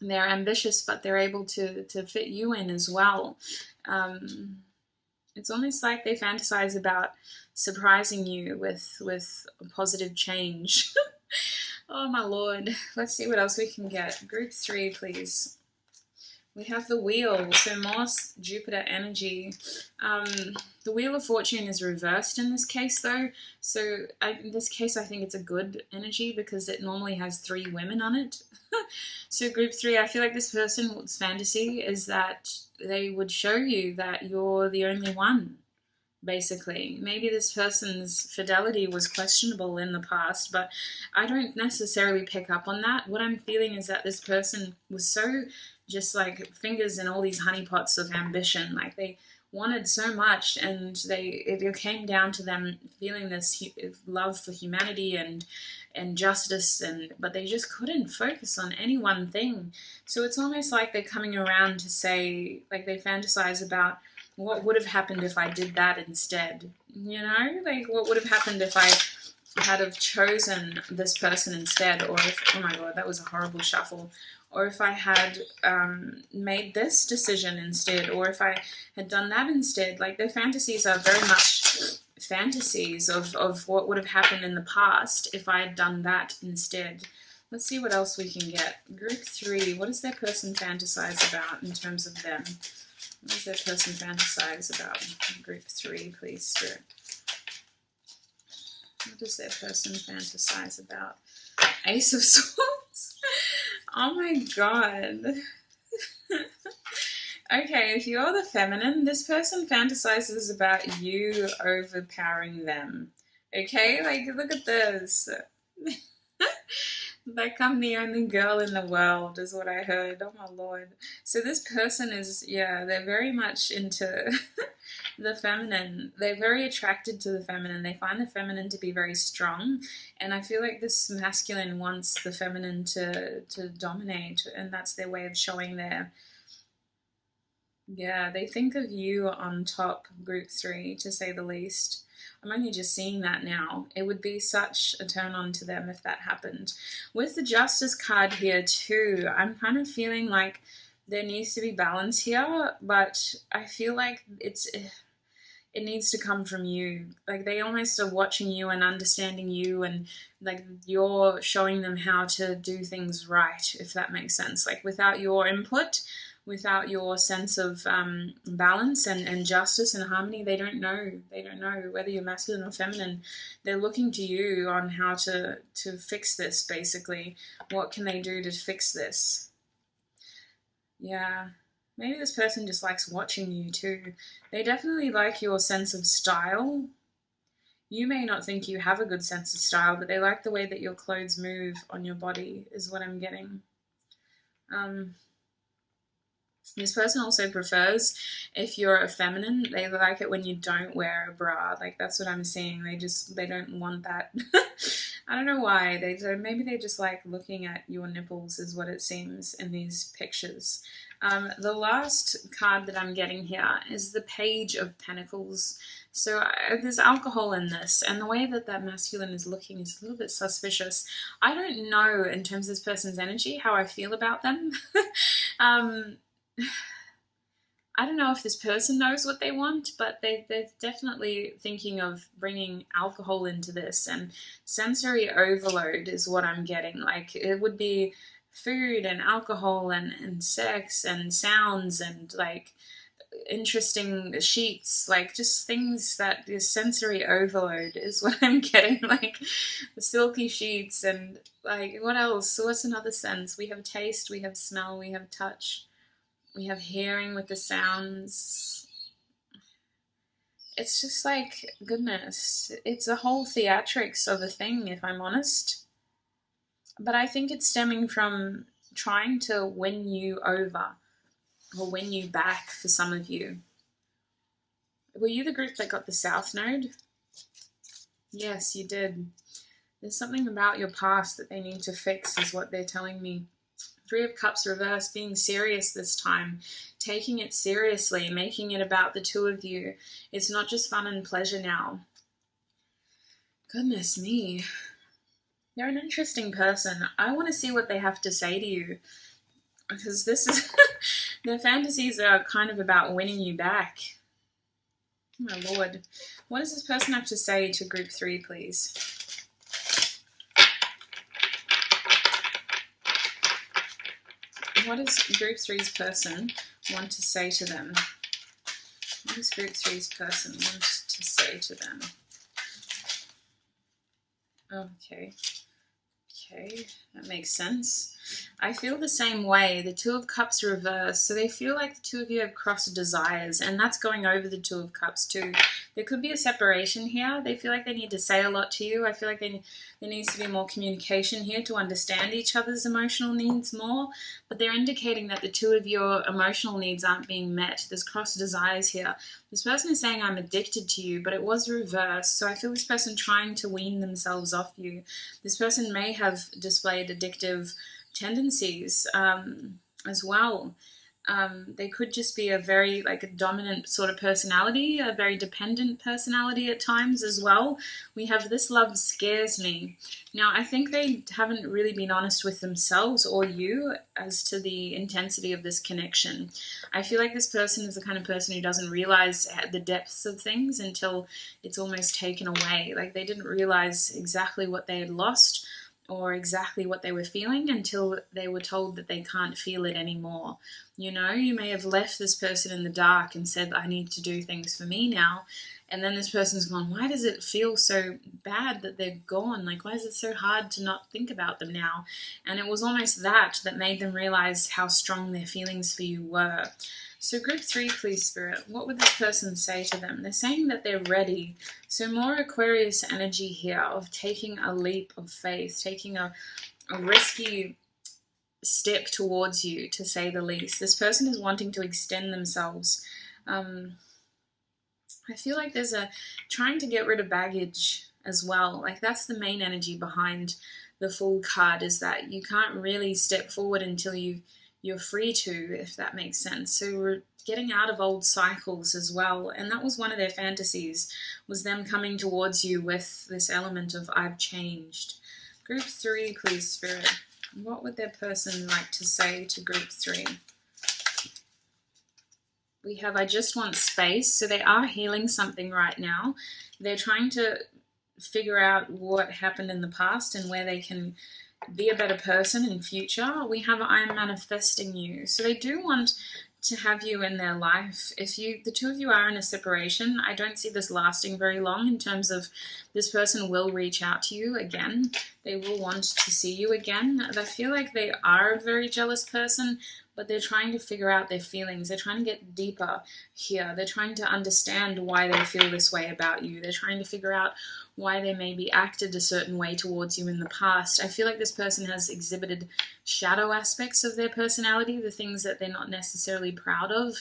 They're ambitious, but they're able to fit you in as well. It's almost like they fantasize about surprising you with positive change. Oh my lord. Let's see what else we can get. Group 3, please. We have the wheel, so Mars, Jupiter energy. The Wheel of Fortune is reversed in this case, though. So in this case, I think it's a good energy because it normally has 3 women on it. So group 3, I feel like this person's fantasy is that they would show you that you're the only one, basically. Maybe this person's fidelity was questionable in the past, but I don't necessarily pick up on that. What I'm feeling is that this person was so just like fingers in all these honeypots of ambition. Like they wanted so much, and it came down to them feeling this love for humanity and justice, but they just couldn't focus on any one thing. So it's almost like they're coming around to say, like they fantasize about what would have happened if I did that instead. You know, like what would have happened if I had have chosen this person instead, or if, oh my god, that was a horrible shuffle. Or if I had made this decision instead, or if I had done that instead. Like their fantasies are very much fantasies of what would have happened in the past if I had done that instead. Let's see what else we can get. Group 3, what does their person fantasize about in terms of them? What does their person fantasize about? Group 3, please, Spirit. What does their person fantasize about? Ace of Swords. Oh my god. Okay, if you're the feminine, this person fantasizes about you overpowering them. Okay, like look at this. Like I'm the only girl in the world is what I heard. Oh my lord. So this person is, yeah, they're very much into the feminine. They're very attracted to the feminine. They find the feminine to be very strong. And I feel like this masculine wants the feminine to dominate. And that's their way of showing their... Yeah, they think of you on top, group 3, to say the least. I'm only just seeing that now. It would be such a turn on to them if that happened. With the Justice card here too, I'm kind of feeling like there needs to be balance here, but I feel like it needs to come from you. Like they almost are watching you and understanding you, and like you're showing them how to do things right, if that makes sense. Like without your input, without your sense of balance and justice and harmony, they don't know. They don't know whether you're masculine or feminine. They're looking to you on how to fix this, basically. What can they do to fix this? Yeah. Maybe this person just likes watching you too. They definitely like your sense of style. You may not think you have a good sense of style, but they like the way that your clothes move on your body, is what I'm getting. This person also prefers, if you're a feminine, they like it when you don't wear a bra. Like that's what I'm seeing. They don't want that. I don't know why. Maybe they just like looking at your nipples, is what it seems in these pictures. The last card that I'm getting here is the Page of Pentacles. So there's alcohol in this, and the way that masculine is looking is a little bit suspicious. I don't know, in terms of this person's energy, how I feel about them. I don't know if this person knows what they want, but they're definitely thinking of bringing alcohol into this, and sensory overload is what I'm getting. Like it would be food and alcohol and sex and sounds and like interesting sheets, like just things that is sensory overload is what I'm getting. Like the silky sheets and like what else? What's another sense? We have taste, we have smell, we have touch. We have hearing with the sounds. It's just like, goodness, it's a whole theatrics of a thing, if I'm honest. But I think it's stemming from trying to win you over, or win you back for some of you. Were you the group that got the South Node? Yes, you did. There's something about your past that they need to fix, is what they're telling me. 3 of Cups reversed, being serious this time, taking it seriously, making it about the 2 of you. It's not just fun and pleasure now. Goodness me. They're an interesting person. I want to see what they have to say to you, because this is their fantasies are kind of about winning you back. Oh my lord. What does this person have to say to group 3, please? What does group 3's person want to say to them? What does group 3's person want to say to them? Okay. Okay, that makes sense. I feel the same way. The Two of Cups reversed. So they feel like the two of you have crossed desires, and that's going over the Two of Cups too. There could be a separation here. They feel like they need to say a lot to you. I feel like there needs to be more communication here to understand each other's emotional needs more. But they're indicating that the two of your emotional needs aren't being met. There's crossed desires here. This person is saying, I'm addicted to you, but it was reversed. So I feel this person trying to wean themselves off you. This person may have displayed addictive tendencies as well. They could just be a very a dominant sort of personality, a very dependent personality at times as well. We have this love scares me. Now, I think they haven't really been honest with themselves or you as to the intensity of this connection. I feel like this person is the kind of person who doesn't realize the depths of things until it's almost taken away. Like they didn't realize exactly what they had lost or exactly what they were feeling until they were told that they can't feel it anymore. You know, you may have left this person in the dark and said, I need to do things for me now. And then this person's gone, why does it feel so bad that they're gone? Like, why is it so hard to not think about them now? And it was almost that made them realize how strong their feelings for you were. So group 3, please, Spirit, what would this person say to them? They're saying that they're ready. So more Aquarius energy here of taking a leap of faith, taking a risky step towards you, to say the least. This person is wanting to extend themselves. I feel like there's trying to get rid of baggage as well. Like that's the main energy behind the Fool card, is that you can't really step forward until you're free to, if that makes sense. So we're getting out of old cycles as well. And that was one of their fantasies, was them coming towards you with this element of I've changed. Group 3, please, Spirit. What would their person like to say to group 3? We have I just want space. So they are healing something right now. They're trying to figure out what happened in the past and where they can be a better person in future. We have I'm manifesting you. So they do want to have you in their life. If the two of you are in a separation, I don't see this lasting very long, in terms of this person will reach out to you again. They will want to see you again. I feel like they are a very jealous person, but they're trying to figure out their feelings. They're trying to get deeper here. They're trying to understand why they feel this way about you. They're trying to figure out why they maybe acted a certain way towards you in the past. I feel like this person has exhibited shadow aspects of their personality, the things that they're not necessarily proud of,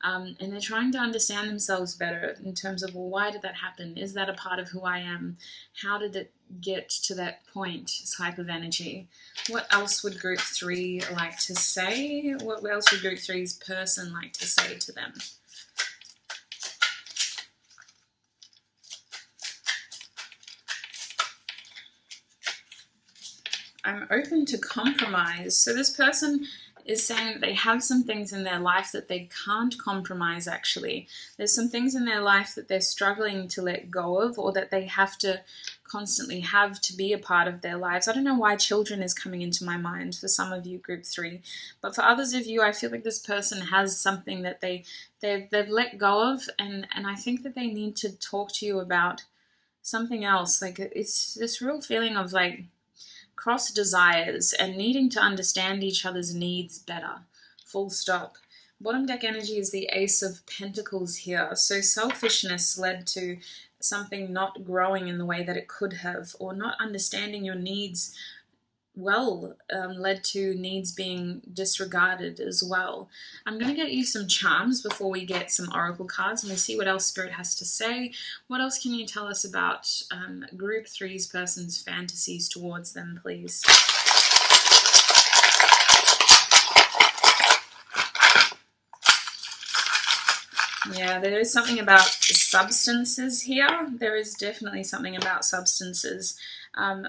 and they're trying to understand themselves better in terms of, well, why did that happen? Is that a part of who I am? How did it get to that point type of energy? What else would group 3 like to say? What else would group 3's person like to say to them? I'm open to compromise. So this person is saying that they have some things in their life that they can't compromise, actually. There's some things in their life that they're struggling to let go of, or that they have to constantly have to be a part of their lives. I don't know why children is coming into my mind for some of you, group 3. But for others of you, I feel like this person has something that they've let go of, and I think that they need to talk to you about something else. Like, it's this real feeling of like cross desires and needing to understand each other's needs better. Full stop. Bottom deck energy is the Ace of Pentacles here. So selfishness led to something not growing in the way that it could have, or not understanding your needs well, led to needs being disregarded as well. I'm going to get you some charms before we get some oracle cards, and we'll see what else Spirit has to say. What else can you tell us about group 3's person's fantasies towards them, please? Yeah, there is something about substances here. There is definitely something about substances.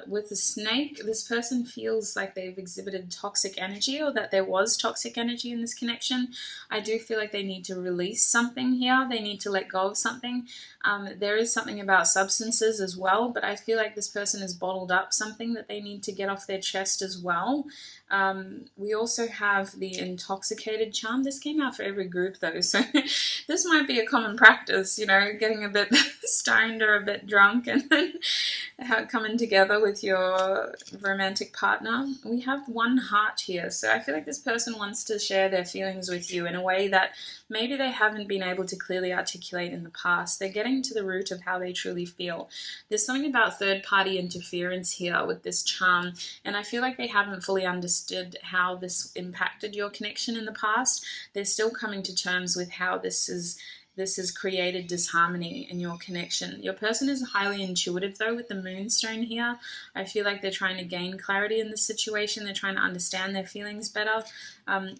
With the snake, this person feels like they've exhibited toxic energy, or that there was toxic energy in this connection. I do feel like they need to release something here. They need to let go of something. There is something about substances as well, but I feel like this person has bottled up something that they need to get off their chest as well. We also have the intoxicated charm. This came out for every group though, so this might be a common practice, you know, getting a bit stoned or a bit drunk and then coming together with your romantic partner. We have one heart here, so I feel like this person wants to share their feelings with you in a way that maybe they haven't been able to clearly articulate in the past. They're getting to the root of how they truly feel. There's something about third-party interference here with this charm, and I feel like they haven't fully understood how this impacted your connection in the past. They're still coming to terms with how this has created disharmony in your connection. Your person is highly intuitive though with the moonstone here. I feel like they're trying to gain clarity in this situation. They're trying to understand their feelings better.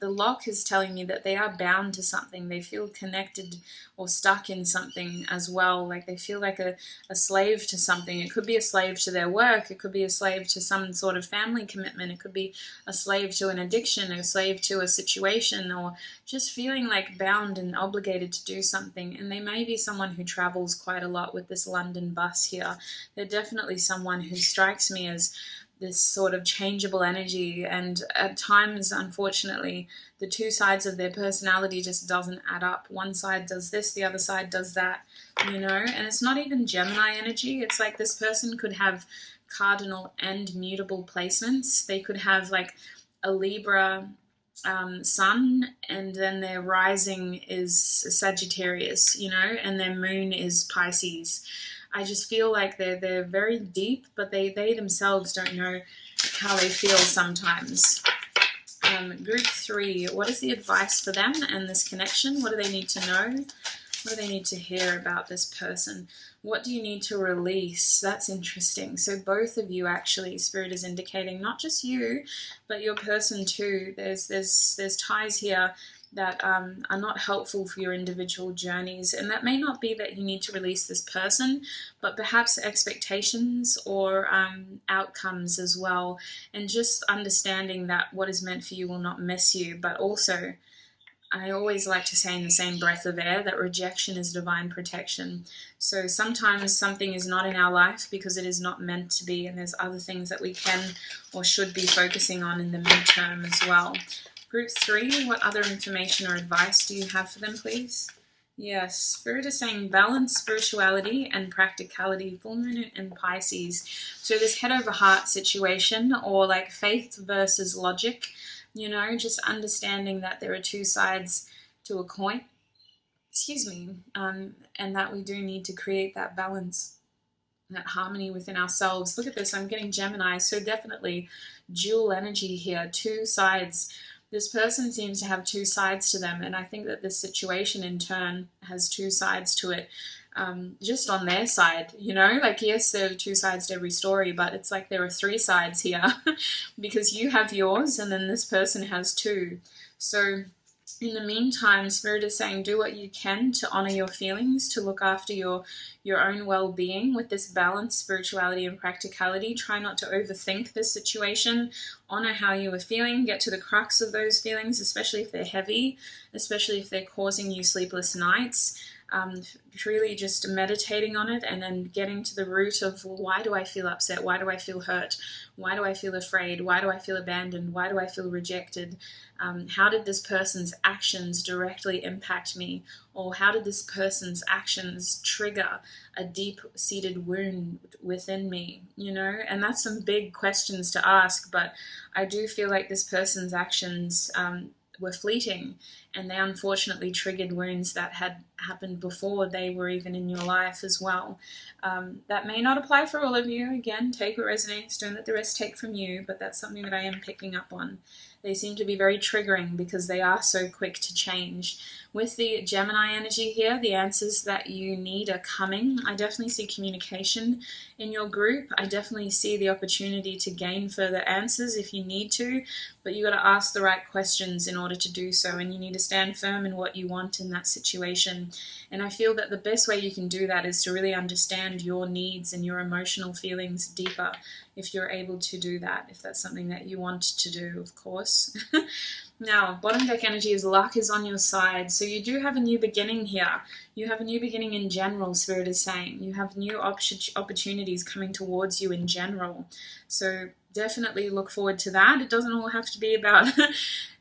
The lock is telling me that they are bound to something. They feel connected or stuck in something as well. Like they feel like a slave to something. It could be a slave to their work. It could be a slave to some sort of family commitment. It could be a slave to an addiction, a slave to a situation, or just feeling like bound and obligated to do something. And they may be someone who travels quite a lot with this London bus here. They're definitely someone who strikes me as this sort of changeable energy, and at times, unfortunately, the two sides of their personality just doesn't add up. One side does this, the other side does that, you know, and it's not even Gemini energy. It's like this person could have cardinal and mutable placements. They could have like a Libra sun, and then their rising is Sagittarius, you know, and their moon is Pisces. I just feel like they're very deep, but they themselves don't know how they feel sometimes. Group 3, what is the advice for them and this connection? What do they need to know? What do they need to hear about this person? What do you need to release? That's interesting. So both of you actually, Spirit is indicating, not just you, but your person too. There's ties here that are not helpful for your individual journeys. And that may not be that you need to release this person, but perhaps expectations or outcomes as well. And just understanding that what is meant for you will not miss you. But also, I always like to say in the same breath of air that rejection is divine protection. So sometimes something is not in our life because it is not meant to be, and there's other things that we can or should be focusing on in the midterm as well. Group 3, what other information or advice do you have for them, please? Yes, Spirit is saying balance, spirituality, and practicality, full moon and Pisces. So this head over heart situation, or like faith versus logic, you know, just understanding that there are two sides to a coin, and that we do need to create that balance, that harmony within ourselves. Look at this, I'm getting Gemini, so definitely dual energy here, two sides. This person seems to have two sides to them, and I think that this situation in turn has two sides to it, just on their side, you know, like yes, there are two sides to every story, but it's like there are three sides here because you have yours and then this person has two. So in the meantime, Spirit is saying do what you can to honor your feelings, to look after your own well-being with this balance, spirituality and practicality. Try not to overthink this situation. Honor how you are feeling. Get to the crux of those feelings, especially if they're heavy, especially if they're causing you sleepless nights. Really just meditating on it and then getting to the root of, well, why do I feel upset? Why do I feel hurt? Why do I feel afraid? Why do I feel abandoned? Why do I feel rejected? How did this person's actions directly impact me? Or how did this person's actions trigger a deep-seated wound within me? You know, and that's some big questions to ask, but I do feel like this person's actions were fleeting, and they unfortunately triggered wounds that had happened before they were even in your life as well. That may not apply for all of you. Again, take what resonates, don't let the rest take from you, but that's something that I am picking up on. They seem to be very triggering because they are so quick to change. With the Gemini energy here, the answers that you need are coming. I definitely see communication in your group. I definitely see the opportunity to gain further answers if you need to, but you got to ask the right questions in order to do so, and you need to stand firm in what you want in that situation. And I feel that the best way you can do that is to really understand your needs and your emotional feelings deeper, if you're able to do that, if that's something that you want to do, of course. Now, bottom deck energy is luck is on your side. So you do have a new beginning here. You have a new beginning in general, Spirit is saying. You have new opportunities coming towards you in general. So definitely look forward to that. It doesn't all have to be about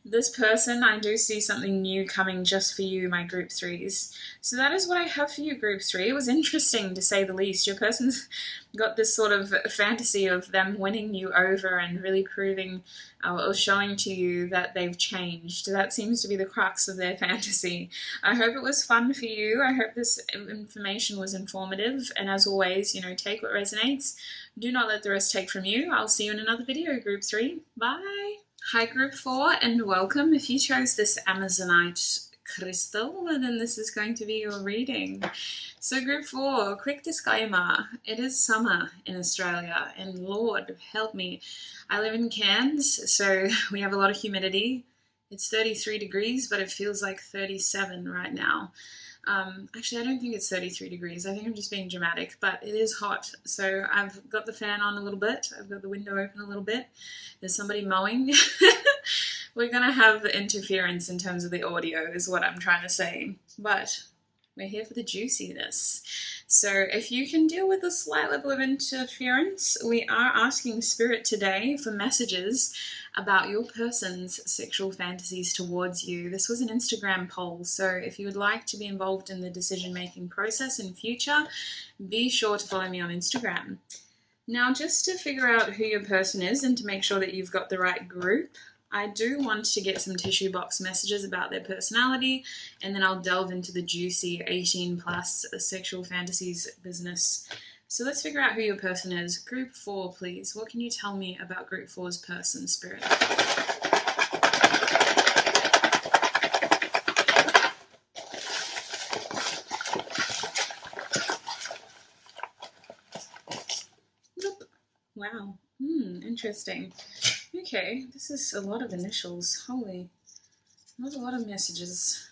this person. I do see something new coming just for you, my group threes. So that is what I have for you, group three. It was interesting, to say the least. Your person's got this sort of fantasy of them winning you over and really proving or showing to you that they've changed. That seems to be the crux of their fantasy. I hope it was fun for you. I hope this information was informative. And as always, take what resonates. Do not let the rest take from you. I'll see you in another video, group three. Bye. Hi, group four, and welcome. If you chose this Amazonite crystal, then this is going to be your reading. So group four, quick disclaimer, it is summer in Australia, and Lord help me, I live in Cairns, so we have a lot of humidity. It's 33 degrees, but it feels like 37 right now. Actually, I don't think it's 33 degrees. I think I'm just being dramatic, but it is hot. So I've got the fan on a little bit. I've got the window open a little bit. There's somebody mowing. We're going to have interference in terms of the audio is what I'm trying to say. But we're here for the juiciness. So if you can deal with a slight level of interference, we are asking Spirit today for messages about your person's sexual fantasies towards you. This was an Instagram poll, so if you would like to be involved in the decision-making process in future, be sure to follow me on Instagram. Now, just to figure out who your person is and to make sure that you've got the right group, I do want to get some tissue box messages about their personality, and then I'll delve into the juicy 18+ sexual fantasies business. So let's figure out who your person is. Group 4, please. What can you tell me about Group 4's person, Spirit? Nope. Wow. Interesting. Okay, this is a lot of initials. Holy, not a lot of messages.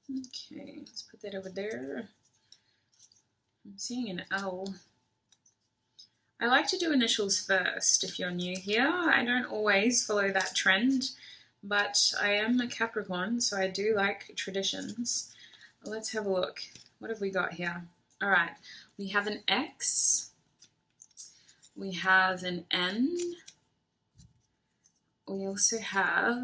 Okay, let's put that over there. I'm seeing an L. I like to do initials first if you're new here. I don't always follow that trend, but I am a Capricorn, so I do like traditions. Let's have a look. What have we got here? All right, we have an X. We have an N. We also have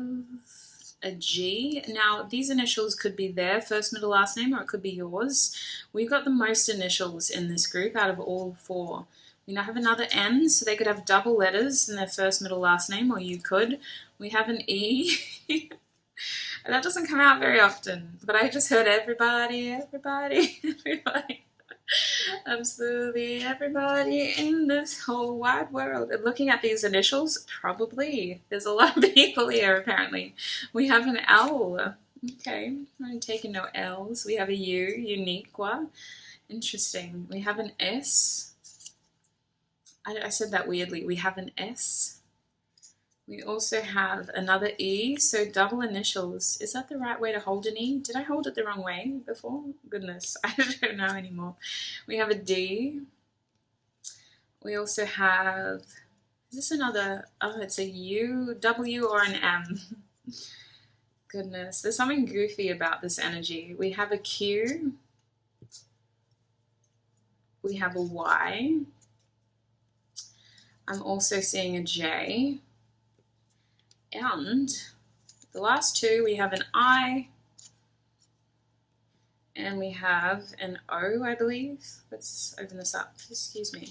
a G. Now, these initials could be their first, middle, last name, or it could be yours. We've got the most initials in this group out of all 4. We now have another N, so they could have double letters in their first, middle, last name, or you could. We have an E. That doesn't come out very often, but I just heard everybody, everybody, everybody. Absolutely everybody in this whole wide world. And looking at these initials, probably. There's a lot of people here, apparently. We have an L. Okay, I'm taking no L's. We have a U, uniqua. Interesting. We have an S. I said that weirdly. We have an S. We also have another E, so double initials. Is that the right way to hold an E? Did I hold it the wrong way before? Goodness, I don't know anymore. We have a D. We also have, is this another, oh, it's a U, W, or an M. Goodness, there's something goofy about this energy. We have a Q. We have a Y. I'm also seeing a J. And the last 2, we have an I, and we have an O, I believe. Let's open this up. Excuse me.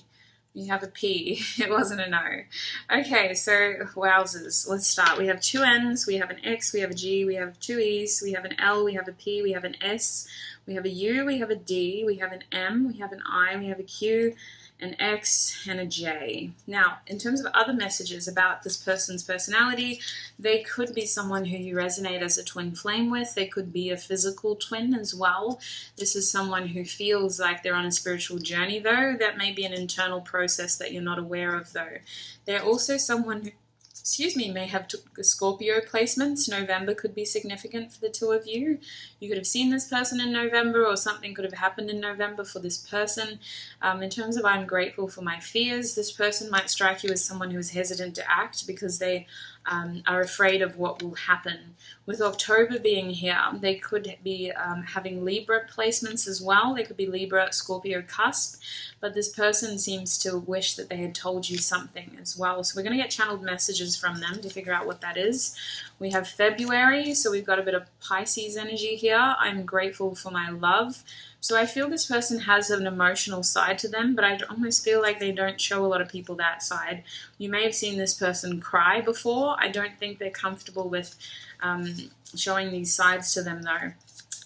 We have a P. It wasn't an O. Okay, so wowzers. Let's start. We have 2 N's, we have an X, we have a G, we have 2 E's, we have an L, we have a P, we have an S, we have a U, we have a D, we have an M, we have an I, we have a Q, an X, and a J. Now, in terms of other messages about this person's personality, they could be someone who you resonate as a twin flame with. They could be a physical twin as well. This is someone who feels like they're on a spiritual journey, though. That may be an internal process that you're not aware of, though. They're also someone who may have Scorpio placements. November could be significant for the two of you. You could have seen this person in November, or something could have happened in November for this person. In terms of I'm grateful for my fears, this person might strike you as someone who is hesitant to act because they are afraid of what will happen. With October being here, they could be having Libra placements as well. They could be Libra, Scorpio cusp, but this person seems to wish that they had told you something as well. So we're going to get channeled messages from them to figure out what that is. We have February, so we've got a bit of Pisces energy here. I'm grateful for my love. So I feel this person has an emotional side to them, but I almost feel like they don't show a lot of people that side. You may have seen this person cry before. I don't think they're comfortable with showing these sides to them though.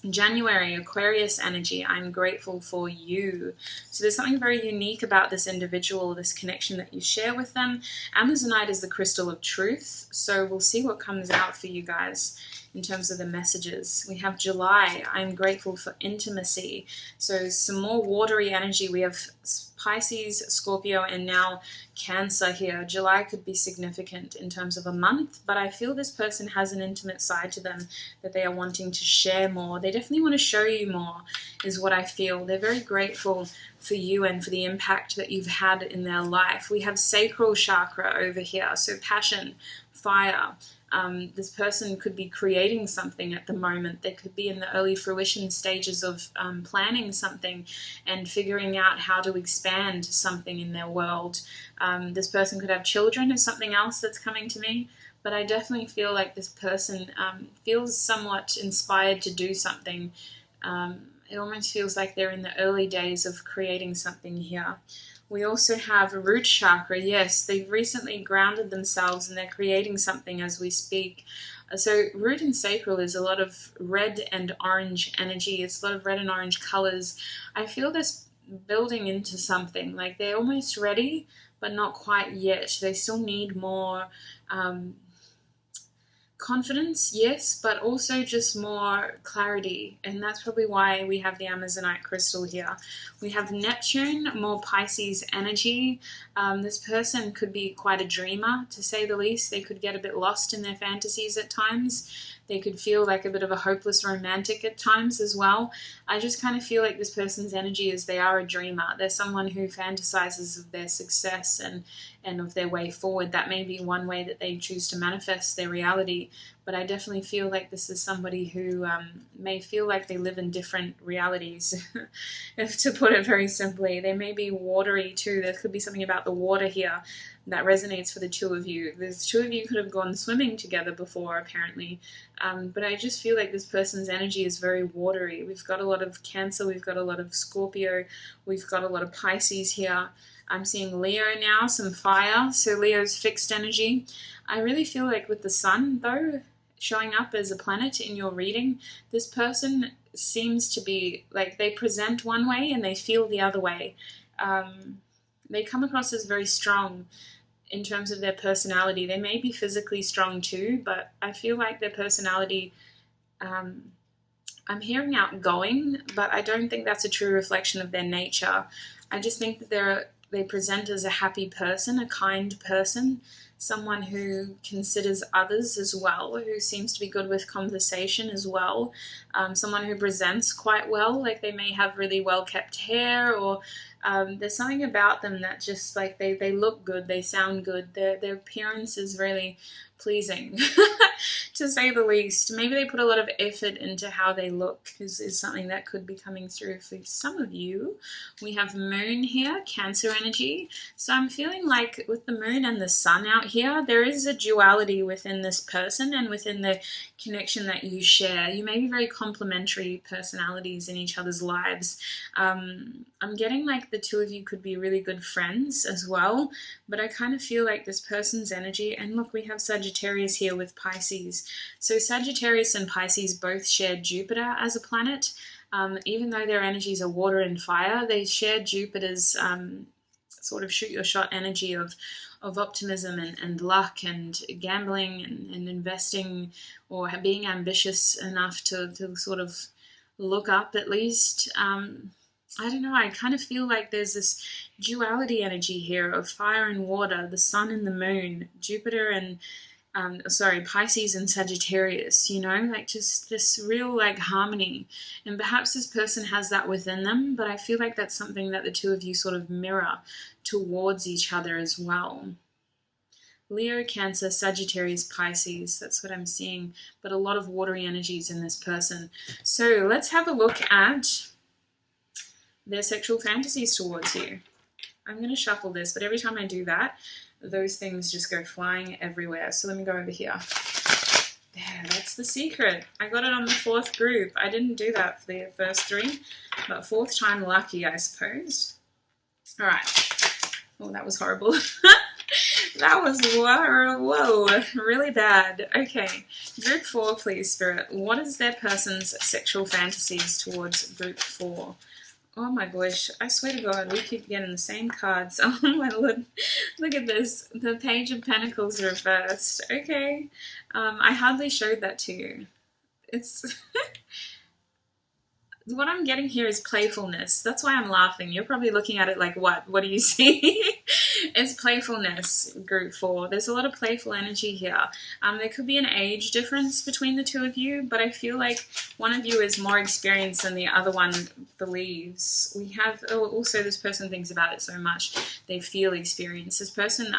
January, Aquarius energy, I'm grateful for you. So there's something very unique about this individual, this connection that you share with them. Amazonite is the crystal of truth, so we'll see what comes out for you guys in terms of the messages. We have July, I'm grateful for intimacy. So some more watery energy. We have Pisces, Scorpio, and now Cancer here. July could be significant in terms of a month, but I feel this person has an intimate side to them that they are wanting to share more. They definitely want to show you more, is what I feel. They're very grateful for you and for the impact that you've had in their life. We have sacral chakra over here, so passion, fire. This person could be creating something at the moment. They could be in the early fruition stages of planning something and figuring out how to expand something in their world. This person could have children, is something else that's coming to me. But I definitely feel like this person feels somewhat inspired to do something. It almost feels like they're in the early days of creating something here. We also have root chakra. Yes, they've recently grounded themselves and they're creating something as we speak. So root and sacral is a lot of red and orange energy. It's a lot of red and orange colors. I feel this building into something. Like they're almost ready, but not quite yet. They still need more confidence, yes, but also just more clarity, and that's probably why we have the Amazonite crystal here. We have Neptune, more Pisces energy. This person could be quite a dreamer, to say the least. They could get a bit lost in their fantasies at times. They could feel like a bit of a hopeless romantic at times as well. I just kind of feel like this person's energy is they are a dreamer. They're someone who fantasizes of their success and of their way forward. That may be one way that they choose to manifest their reality. But I definitely feel like this is somebody who may feel like they live in different realities, if to put it very simply. They may be watery too. There could be something about the water here that resonates for the two of you. The two of you could have gone swimming together before, apparently. But I just feel like this person's energy is very watery. We've got a lot of Cancer, we've got a lot of Scorpio, we've got a lot of Pisces here. I'm seeing Leo now, some fire, so Leo's fixed energy. I really feel like with the sun, though, showing up as a planet in your reading, this person seems to be, like, they present one way and they feel the other way. They come across as very strong in terms of their personality. They may be physically strong too, but I feel like their personality, I'm hearing outgoing, but I don't think that's a true reflection of their nature. I just think that they present as a happy person, a kind person, someone who considers others as well, who seems to be good with conversation as well, someone who presents quite well, like they may have really well-kept hair, or there's something about them that just, like, they look good, they sound good, their appearance is really pleasing, to say the least. Maybe they put a lot of effort into how they look, is something that could be coming through for some of you. We have Moon here, Cancer energy. So I'm feeling like with the Moon and the Sun out here, there is a duality within this person and within the connection that you share. You may be very complementary personalities in each other's lives. I'm getting like the two of you could be really good friends as well, but I kind of feel like this person's energy, and look, we have Sagittarius here with Pisces. So Sagittarius and Pisces both share Jupiter as a planet. Even though their energies are water and fire, they share Jupiter's sort of shoot your shot energy of optimism and luck and gambling and investing, or being ambitious enough to sort of look up at least. I don't know, I kind of feel like there's this duality energy here of fire and water, the sun and the moon, Jupiter and Pisces and Sagittarius, you know, like just this real like harmony. And perhaps this person has that within them, but I feel like that's something that the two of you sort of mirror towards each other as well. Leo, Cancer, Sagittarius, Pisces, that's what I'm seeing, but a lot of watery energies in this person. So let's have a look at their sexual fantasies towards you. I'm going to shuffle this, but every time I do that, those things just go flying everywhere. So let me go over here. There, that's the secret. I got it on the 4th group. I didn't do that for the first 3, but 4th time lucky, I suppose. All right. Oh, that was horrible. That was, whoa, really bad. Okay, group 4, please, Spirit. What is their person's sexual fantasies towards group 4? Oh my gosh, I swear to God, we keep getting the same cards. Oh my Lord, look at this. The Page of Pentacles reversed. Okay, I hardly showed that to you. It's... What I'm getting here is playfulness. That's why I'm laughing. You're probably looking at it like, what? What do you see? It's playfulness, group 4. There's a lot of playful energy here. There could be an age difference between the two of you, but I feel like one of you is more experienced than the other one believes. We have, also this person thinks about it so much. They feel experienced. This person,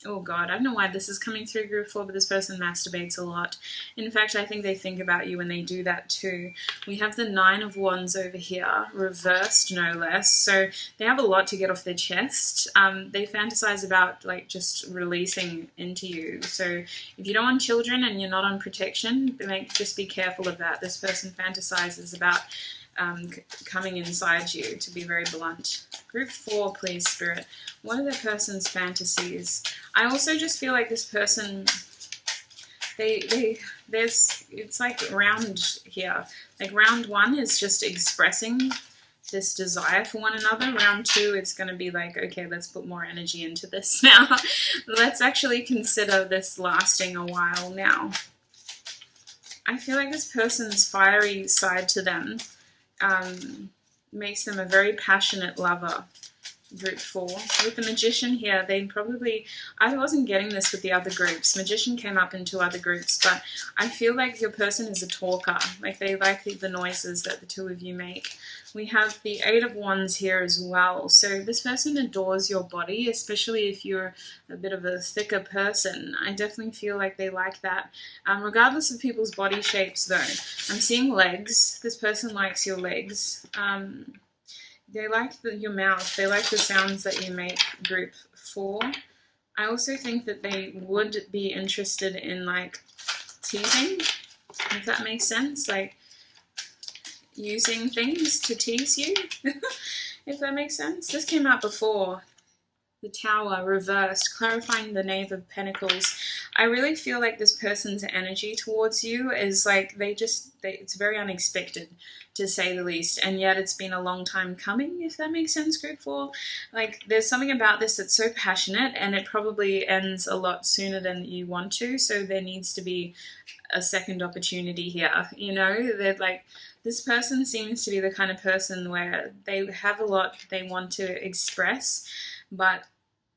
oh God, I don't know why this is coming through group 4, but this person masturbates a lot. In fact, I think they think about you when they do that too. We have the 9 of Wands over here, reversed no less. So they have a lot to get off their chest. They fantasize about like just releasing into you. So if you don't want children and you're not on protection, just be careful of that. This person fantasizes about coming inside you, to be very blunt. Group 4, please, Spirit. What are the person's fantasies? I also just feel like this person... it's like round here. Like round 1 is just expressing this desire for one another. Round 2, it's going to be like, okay, let's put more energy into this now. Let's actually consider this lasting a while now. I feel like this person's fiery side to them makes them a very passionate lover. Group 4. With the Magician here, they probably... I wasn't getting this with the other groups. Magician came up in 2 other groups, but I feel like your person is a talker. Like they like the noises that the two of you make. We have the 8 of Wands here as well. So this person adores your body, especially if you're a bit of a thicker person. I definitely feel like they like that. Regardless of people's body shapes though. I'm seeing legs. This person likes your legs. They like your mouth. They like the sounds that you make, group 4. I also think that they would be interested in, like, teasing, if that makes sense. Like, using things to tease you, if that makes sense. This came out before. The Tower, reversed, clarifying the Knave of Pentacles. I really feel like this person's energy towards you is like, it's very unexpected, to say the least, and yet it's been a long time coming, if that makes sense, group 4. Like, there's something about this that's so passionate, and it probably ends a lot sooner than you want to, so there needs to be a second opportunity here, you know? They're like, this person seems to be the kind of person where they have a lot they want to express, but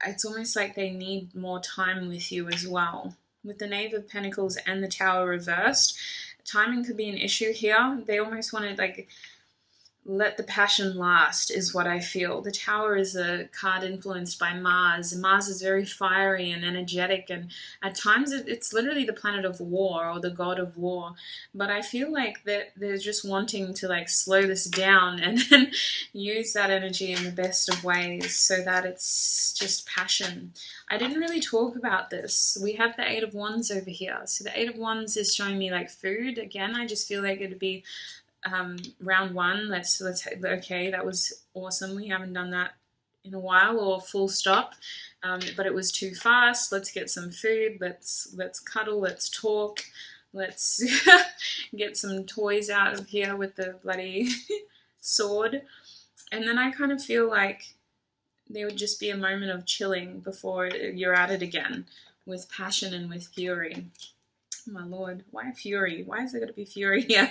it's almost like they need more time with you as well. With the Knave of Pentacles and the Tower reversed, timing could be an issue here. They almost want to, like, let the passion last, is what I feel. The Tower is a card influenced by Mars, and Mars is very fiery and energetic, and at times it's literally the planet of war, or the god of war. But I feel like that they're just wanting to, like, slow this down and then use that energy in the best of ways so that it's just passion. I didn't really talk about this. We have the 8 of Wands over here. So the 8 of Wands is showing me, like, food. Again, I just feel like it'd be round 1. Let's okay, that was awesome. We haven't done that in a while, or full stop. But it was too fast. Let's get some food. Let's cuddle. Let's talk. Let's get some toys out of here with the bloody sword. And then I kind of feel like there would just be a moment of chilling before you're at it again, with passion and with fury. Oh my Lord, why fury? Why is there going to be fury here?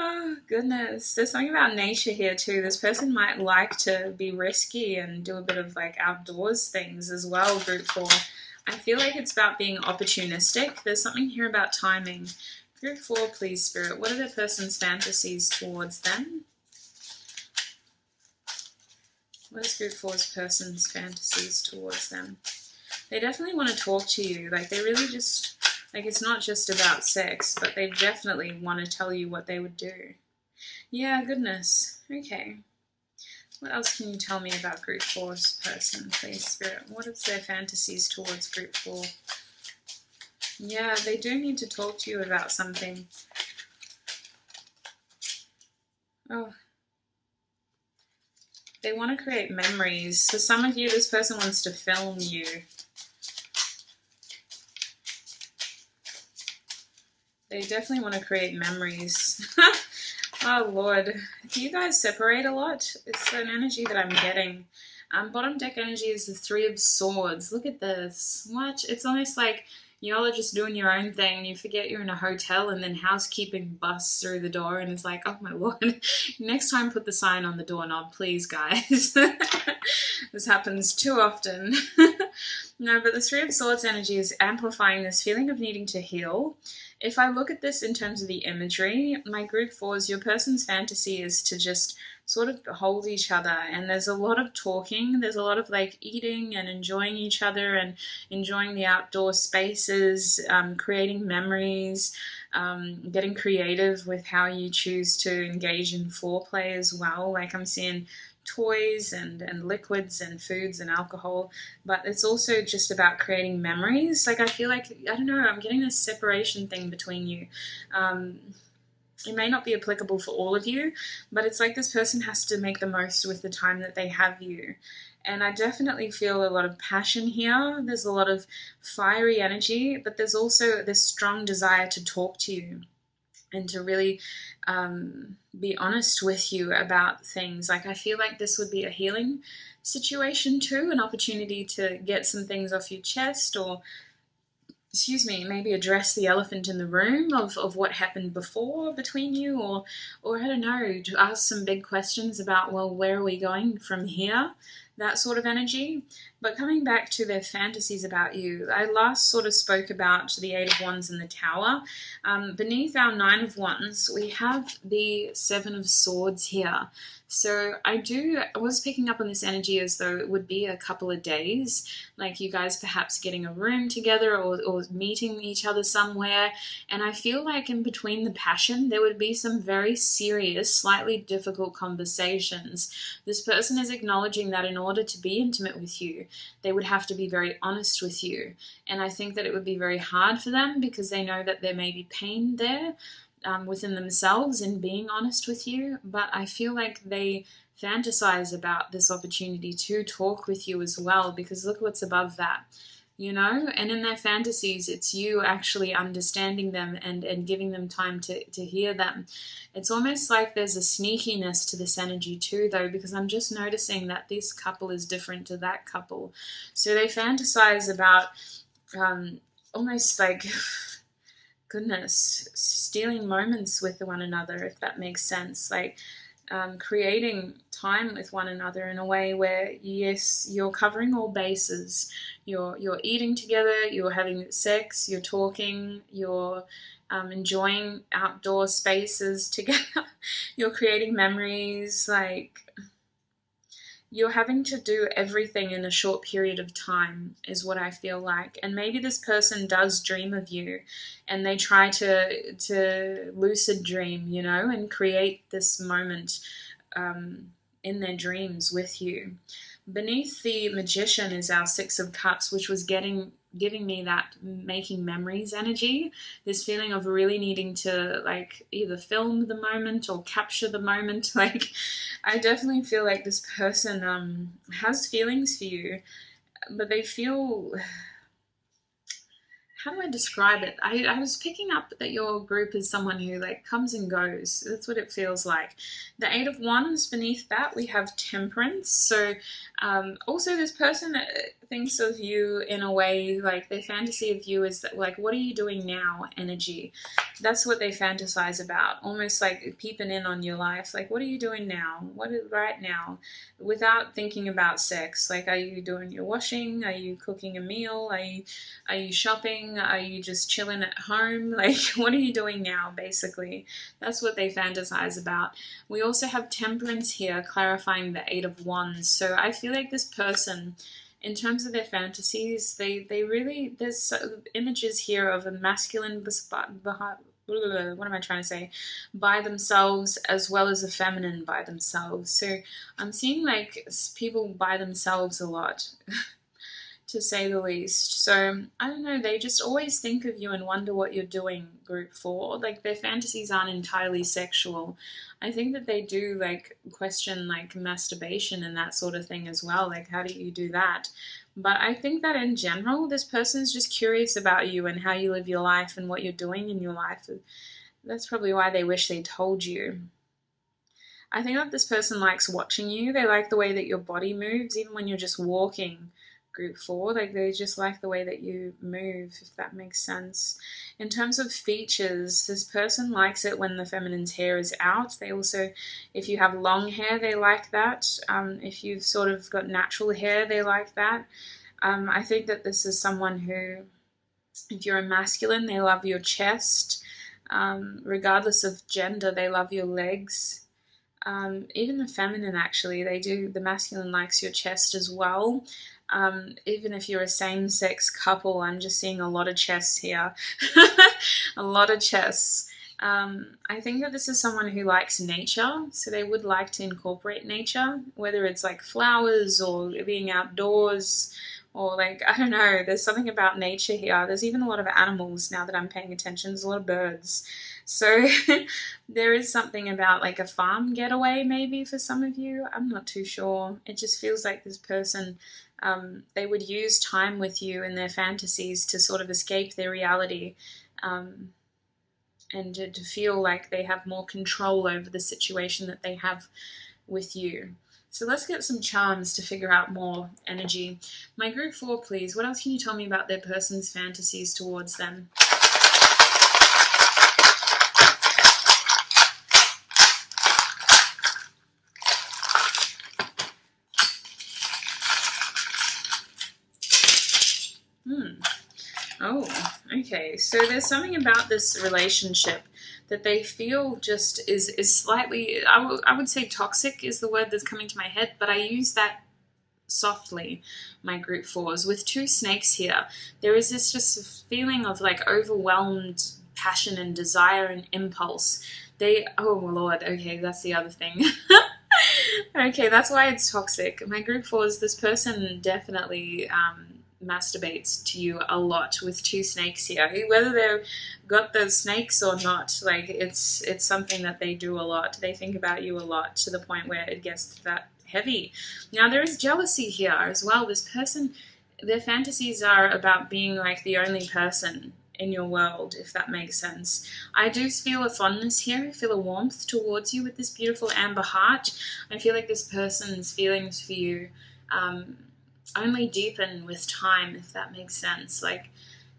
Oh, goodness. There's something about nature here, too. This person might like to be risky and do a bit of, like, outdoors things as well, group 4. I feel like it's about being opportunistic. There's something here about timing. Group 4, please, Spirit. What are the person's fantasies towards them? What is group 4's person's fantasies towards them? They definitely want to talk to you. Like, they really just... Like, it's not just about sex, but they definitely want to tell you what they would do. Yeah, goodness. Okay. What else can you tell me about group 4's person, please, Spirit? What is their fantasies towards group 4? Yeah, they do need to talk to you about something. Oh. They want to create memories. For some of you, this person wants to film you. They definitely want to create memories. Oh, Lord. Do you guys separate a lot? It's an energy that I'm getting. Bottom deck energy is the 3 of Swords. Look at this. What? It's almost like y'all are just doing your own thing. You forget you're in a hotel and then housekeeping busts through the door and it's like, oh my Lord. Next time put the sign on the doorknob, please, guys. This happens too often. No, but the 3 of Swords energy is amplifying this feeling of needing to heal. If I look at this in terms of the imagery, my group 4s, your person's fantasy is to just sort of hold each other, and there's a lot of talking, there's a lot of like eating and enjoying each other and enjoying the outdoor spaces, creating memories, getting creative with how you choose to engage in foreplay as well. Like I'm seeing toys and liquids and foods and alcohol, but it's also just about creating memories. Like I feel like, I don't know, I'm getting this separation thing between you. It may not be applicable for all of you, but it's like this person has to make the most with the time that they have you. And I definitely feel a lot of passion here. There's a lot of fiery energy, but there's also this strong desire to talk to you and to really be honest with you about things. Like I feel like this would be a healing situation too, an opportunity to get some things off your chest, or maybe address the elephant in the room of what happened before between you, or I don't know, to ask some big questions about, well, where are we going from here? That sort of energy. But coming back to their fantasies about you, I last sort of spoke about the 8 of Wands and the Tower. Beneath our 9 of Wands, we have the 7 of Swords here. So I was picking up on this energy as though it would be a couple of days, like you guys perhaps getting a room together or meeting each other somewhere. And I feel like in between the passion, there would be some very serious, slightly difficult conversations. This person is acknowledging that in order to be intimate with you, they would have to be very honest with you. And I think that it would be very hard for them because they know that there may be pain there. Within themselves in being honest with you, but I feel like they fantasize about this opportunity to talk with you as well, because look what's above that, you know? And in their fantasies, it's you actually understanding them and giving them time to hear them. It's almost like there's a sneakiness to this energy too, though, because I'm just noticing that this couple is different to that couple. So they fantasize about almost like... goodness, stealing moments with one another, if that makes sense. Like creating time with one another in a way where, yes, you're covering all bases. You're eating together, you're having sex, you're talking, you're enjoying outdoor spaces together. You're creating memories, like... You're having to do everything in a short period of time is what I feel like. And maybe this person does dream of you and they try to lucid dream, you know, and create this moment in their dreams with you. Beneath the Magician is our 6 of Cups, which was giving me that making memories energy, this feeling of really needing to like either film the moment or capture the moment. Like I definitely feel like this person has feelings for you, but they feel... How do I describe it? I was picking up that your group is someone who like comes and goes. That's what it feels like. The 8 of Wands, beneath that we have Temperance. So also this person thinks of you in a way, like their fantasy of you is that, like, what are you doing now energy. That's what they fantasize about, almost like peeping in on your life. Like, what are you doing now? What is right now? Without thinking about sex. Like, are you doing your washing? Are you cooking a meal? Are you shopping? Are you just chilling at home? Like, what are you doing now, basically? That's what they fantasize about. We also have Temperance here, clarifying the Eight of Wands. So I feel like this person, in terms of their fantasies, they really, there's images here of a masculine what am I trying to say? By themselves, as well as a feminine by themselves. So I'm seeing like people by themselves a lot, to say the least. So I don't know, they just always think of you and wonder what you're doing, group 4. Like, their fantasies aren't entirely sexual. I think that they do like question like masturbation and that sort of thing as well. Like, how do you do that? But I think that in general, this person is just curious about you and how you live your life and what you're doing in your life. That's probably why they wish they told you. I think that this person likes watching you. They like the way that your body moves, even when you're just walking, group 4. Like, they just like the way that you move, if that makes sense. In terms of features, this person likes it when the feminine's hair is out. They also, if you have long hair, they like that. If you've sort of got natural hair, they like that. I think that this is someone who, if you're a masculine, they love your chest. Regardless of gender, they love your legs. Even the feminine, actually, they do. The masculine likes your chest as well. Even if you're a same-sex couple, I'm just seeing a lot of chests here. A lot of chests. I think that this is someone who likes nature, so they would like to incorporate nature, whether it's like flowers or being outdoors, or like, I don't know, there's something about nature here. There's even a lot of animals now that I'm paying attention. There's a lot of birds. So there is something about like a farm getaway maybe for some of you. I'm not too sure. It just feels like this person, they would use time with you in their fantasies to sort of escape their reality, and to feel like they have more control over the situation that they have with you. So let's get some charms to figure out more energy. My group 4, please. What else can you tell me about their person's fantasies towards them? Oh, okay. So there's something about this relationship that they feel just is slightly, I would say toxic is the word that's coming to my head, but I use that softly, my group 4s. With 2 snakes here, there is this just feeling of like overwhelmed passion and desire and impulse. Oh Lord, okay, that's the other thing. Okay, that's why it's toxic. My group 4s, this person definitely masturbates to you a lot with 2 snakes here. Whether they've got those snakes or not, like it's something that they do a lot. They think about you a lot to the point where it gets that heavy. Now there is jealousy here as well. This person, their fantasies are about being like the only person in your world, if that makes sense. I do feel a fondness here. I feel a warmth towards you with this beautiful amber heart. I feel like this person's feelings for you only deepen with time, if that makes sense. Like,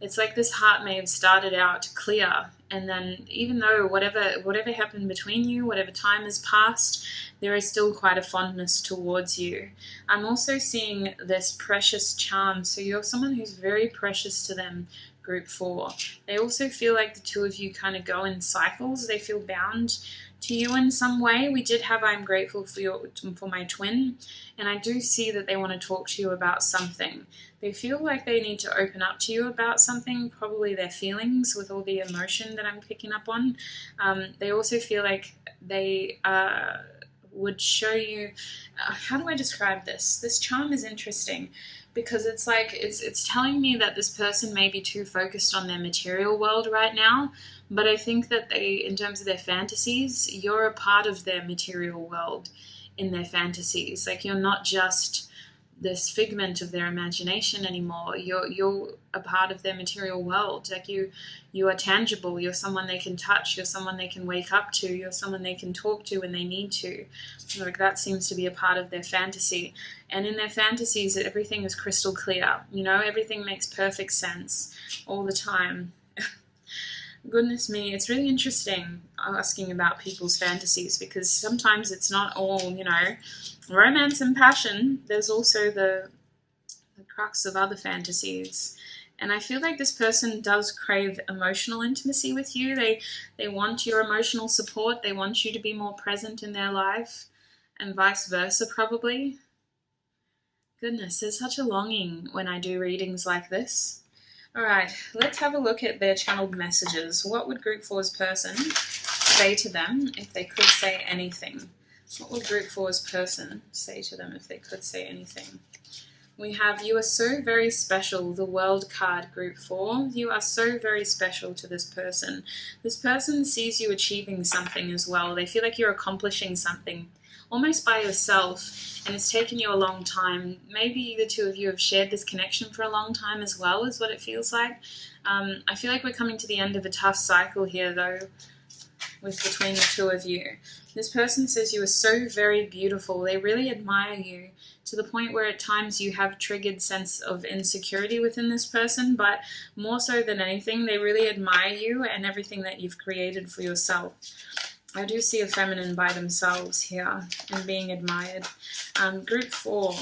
it's like this heart may have started out clear, and then even though whatever happened between you, whatever time has passed, there is still quite a fondness towards you. I'm also seeing this precious charm. So you're someone who's very precious to them, group 4. They also feel like the 2 of you kind of go in cycles. They feel bound to you in some way. We did have I'm grateful for my twin, and I do see that they want to talk to you about something. They feel like they need to open up to you about something, probably their feelings with all the emotion that I'm picking up on. They also feel like they would show you, how do I describe this? This charm is interesting because it's like, it's telling me that this person may be too focused on their material world right now, but I think that they, in terms of their fantasies, you're a part of their material world in their fantasies. Like, you're not just this figment of their imagination anymore. You're a part of their material world. Like, you are tangible. You're someone they can touch. You're someone they can wake up to. You're someone they can talk to when they need to. Like, that seems to be a part of their fantasy. And in their fantasies, everything is crystal clear. You know, everything makes perfect sense all the time. Goodness me, it's really interesting asking about people's fantasies, because sometimes it's not all, romance and passion. There's also the crux of other fantasies. And I feel like this person does crave emotional intimacy with you. They want your emotional support. They want you to be more present in their life, and vice versa probably. Goodness, there's such a longing when I do readings like this. All right, let's have a look at their channeled messages. What would Group 4's person say to them if they could say anything? What would Group 4's person say to them if they could say anything? We have, you are so very special, the World card, Group 4. You are so very special to this person. This person sees you achieving something as well. They feel like you're accomplishing something almost by yourself, and it's taken you a long time. Maybe the two of you have shared this connection for a long time as well, is what it feels like. I feel like we're coming to the end of a tough cycle here, though, between the two of you. This person says you are so very beautiful. They really admire you, to the point where at times you have triggered sense of insecurity within this person, but more so than anything, they really admire you and everything that you've created for yourself. I do see a feminine by themselves here and being admired. Group 4,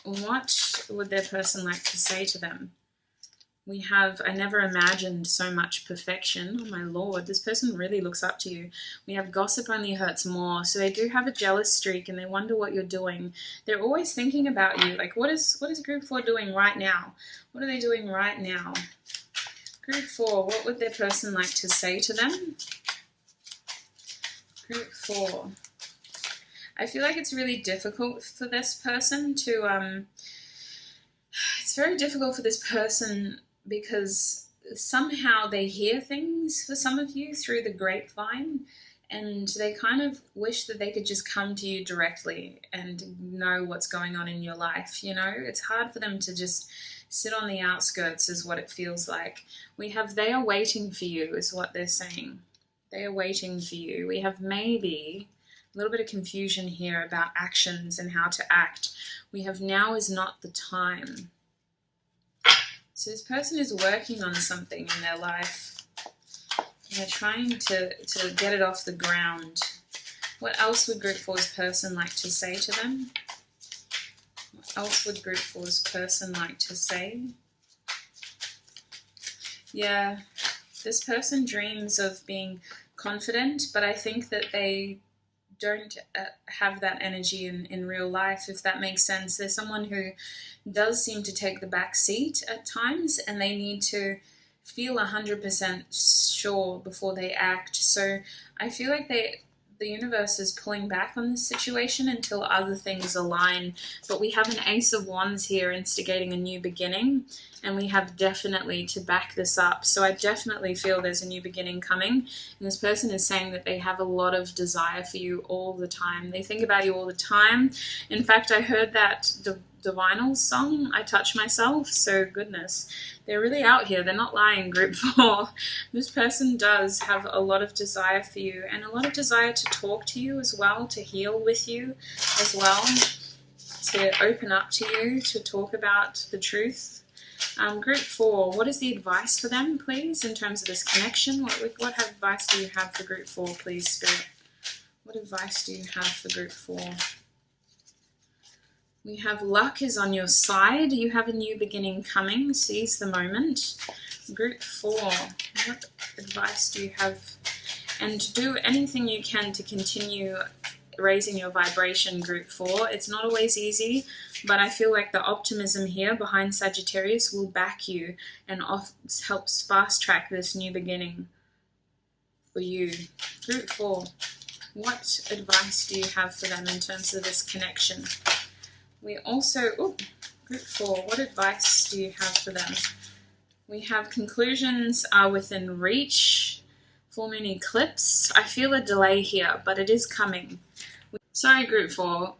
what would their person like to say to them? We have, I never imagined so much perfection. Oh my lord, this person really looks up to you. We have gossip only hurts more. So they do have a jealous streak and they wonder what you're doing. They're always thinking about you. Like, what is Group 4 doing right now? What are they doing right now? Group 4, what would their person like to say to them? Group 4. I feel like it's really difficult for this person to, it's very difficult for this person because somehow they hear things for some of you through the grapevine, and they kind of wish that they could just come to you directly and know what's going on in your life. It's hard for them to just sit on the outskirts, is what it feels like. We have, they are waiting for you, is what they're saying. They are waiting for you. We have maybe a little bit of confusion here about actions and how to act. We have, now is not the time. So this person is working on something in their life. They're trying to get it off the ground. What else would Group 4's person like to say to them? What else would Group 4's person like to say? Yeah, this person dreams of being confident, but I think that they don't have that energy in real life, if that makes sense. There's someone who does seem to take the back seat at times, and they need to feel 100% sure before they act. So I feel like the universe is pulling back on this situation until other things align. But we have an Ace of Wands here instigating a new beginning, and we have definitely to back this up. So I definitely feel there's a new beginning coming, and this person is saying that they have a lot of desire for you all the time. They think about you all the time. In fact, I heard that Divinal song, I Touch Myself, so goodness, they're really out here. They're not lying, Group 4. This person does have a lot of desire for you, and a lot of desire to talk to you as well, to heal with you as well, to open up to you, to talk about the truth. Group 4, what is the advice for them, please, in terms of this connection? What advice do you have for Group 4, please, Spirit? What advice do you have for Group 4? We have luck is on your side. You have a new beginning coming. Seize the moment. Group 4, what advice do you have? And do anything you can to continue raising your vibration, Group 4. It's not always easy, but I feel like the optimism here behind Sagittarius will back you and helps fast track this new beginning for you. Group 4, what advice do you have for them in terms of this connection? We also, Group 4, what advice do you have for them? We have conclusions are within reach. Full moon eclipse. I feel a delay here, but it is coming. Sorry, Group 4.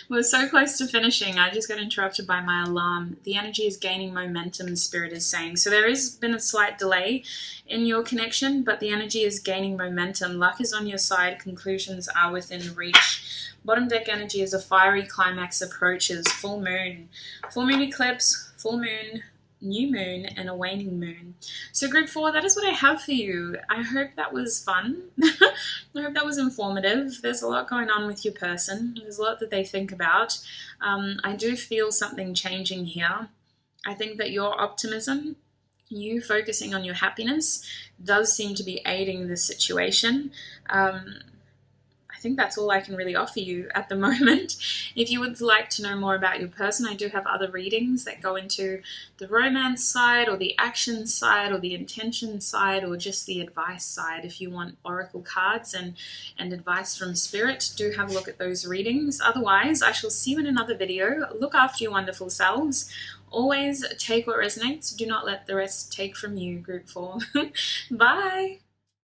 We're so close to finishing. I just got interrupted by my alarm. The energy is gaining momentum, Spirit is saying. So there has been a slight delay in your connection, but the energy is gaining momentum. Luck is on your side. Conclusions are within reach. Bottom deck energy as a fiery climax approaches. Full moon. Full moon eclipse. Full moon. new moon and a waning moon. So group 4, that is what I have for you. I hope that was fun. I hope that was informative. There's a lot going on with your person. There's a lot that they think about. I do feel something changing here. I think that your optimism, you focusing on your happiness, does seem to be aiding the situation. I think that's all I can really offer you at the moment. If you would like to know more about your person, I do have other readings that go into the romance side or the action side or the intention side or just the advice side. If you want oracle cards and advice from spirit, do have a look at those readings. Otherwise, I shall see you in another video. Look after your wonderful selves. Always take what resonates. Do not let the rest take from you, group 4. Bye.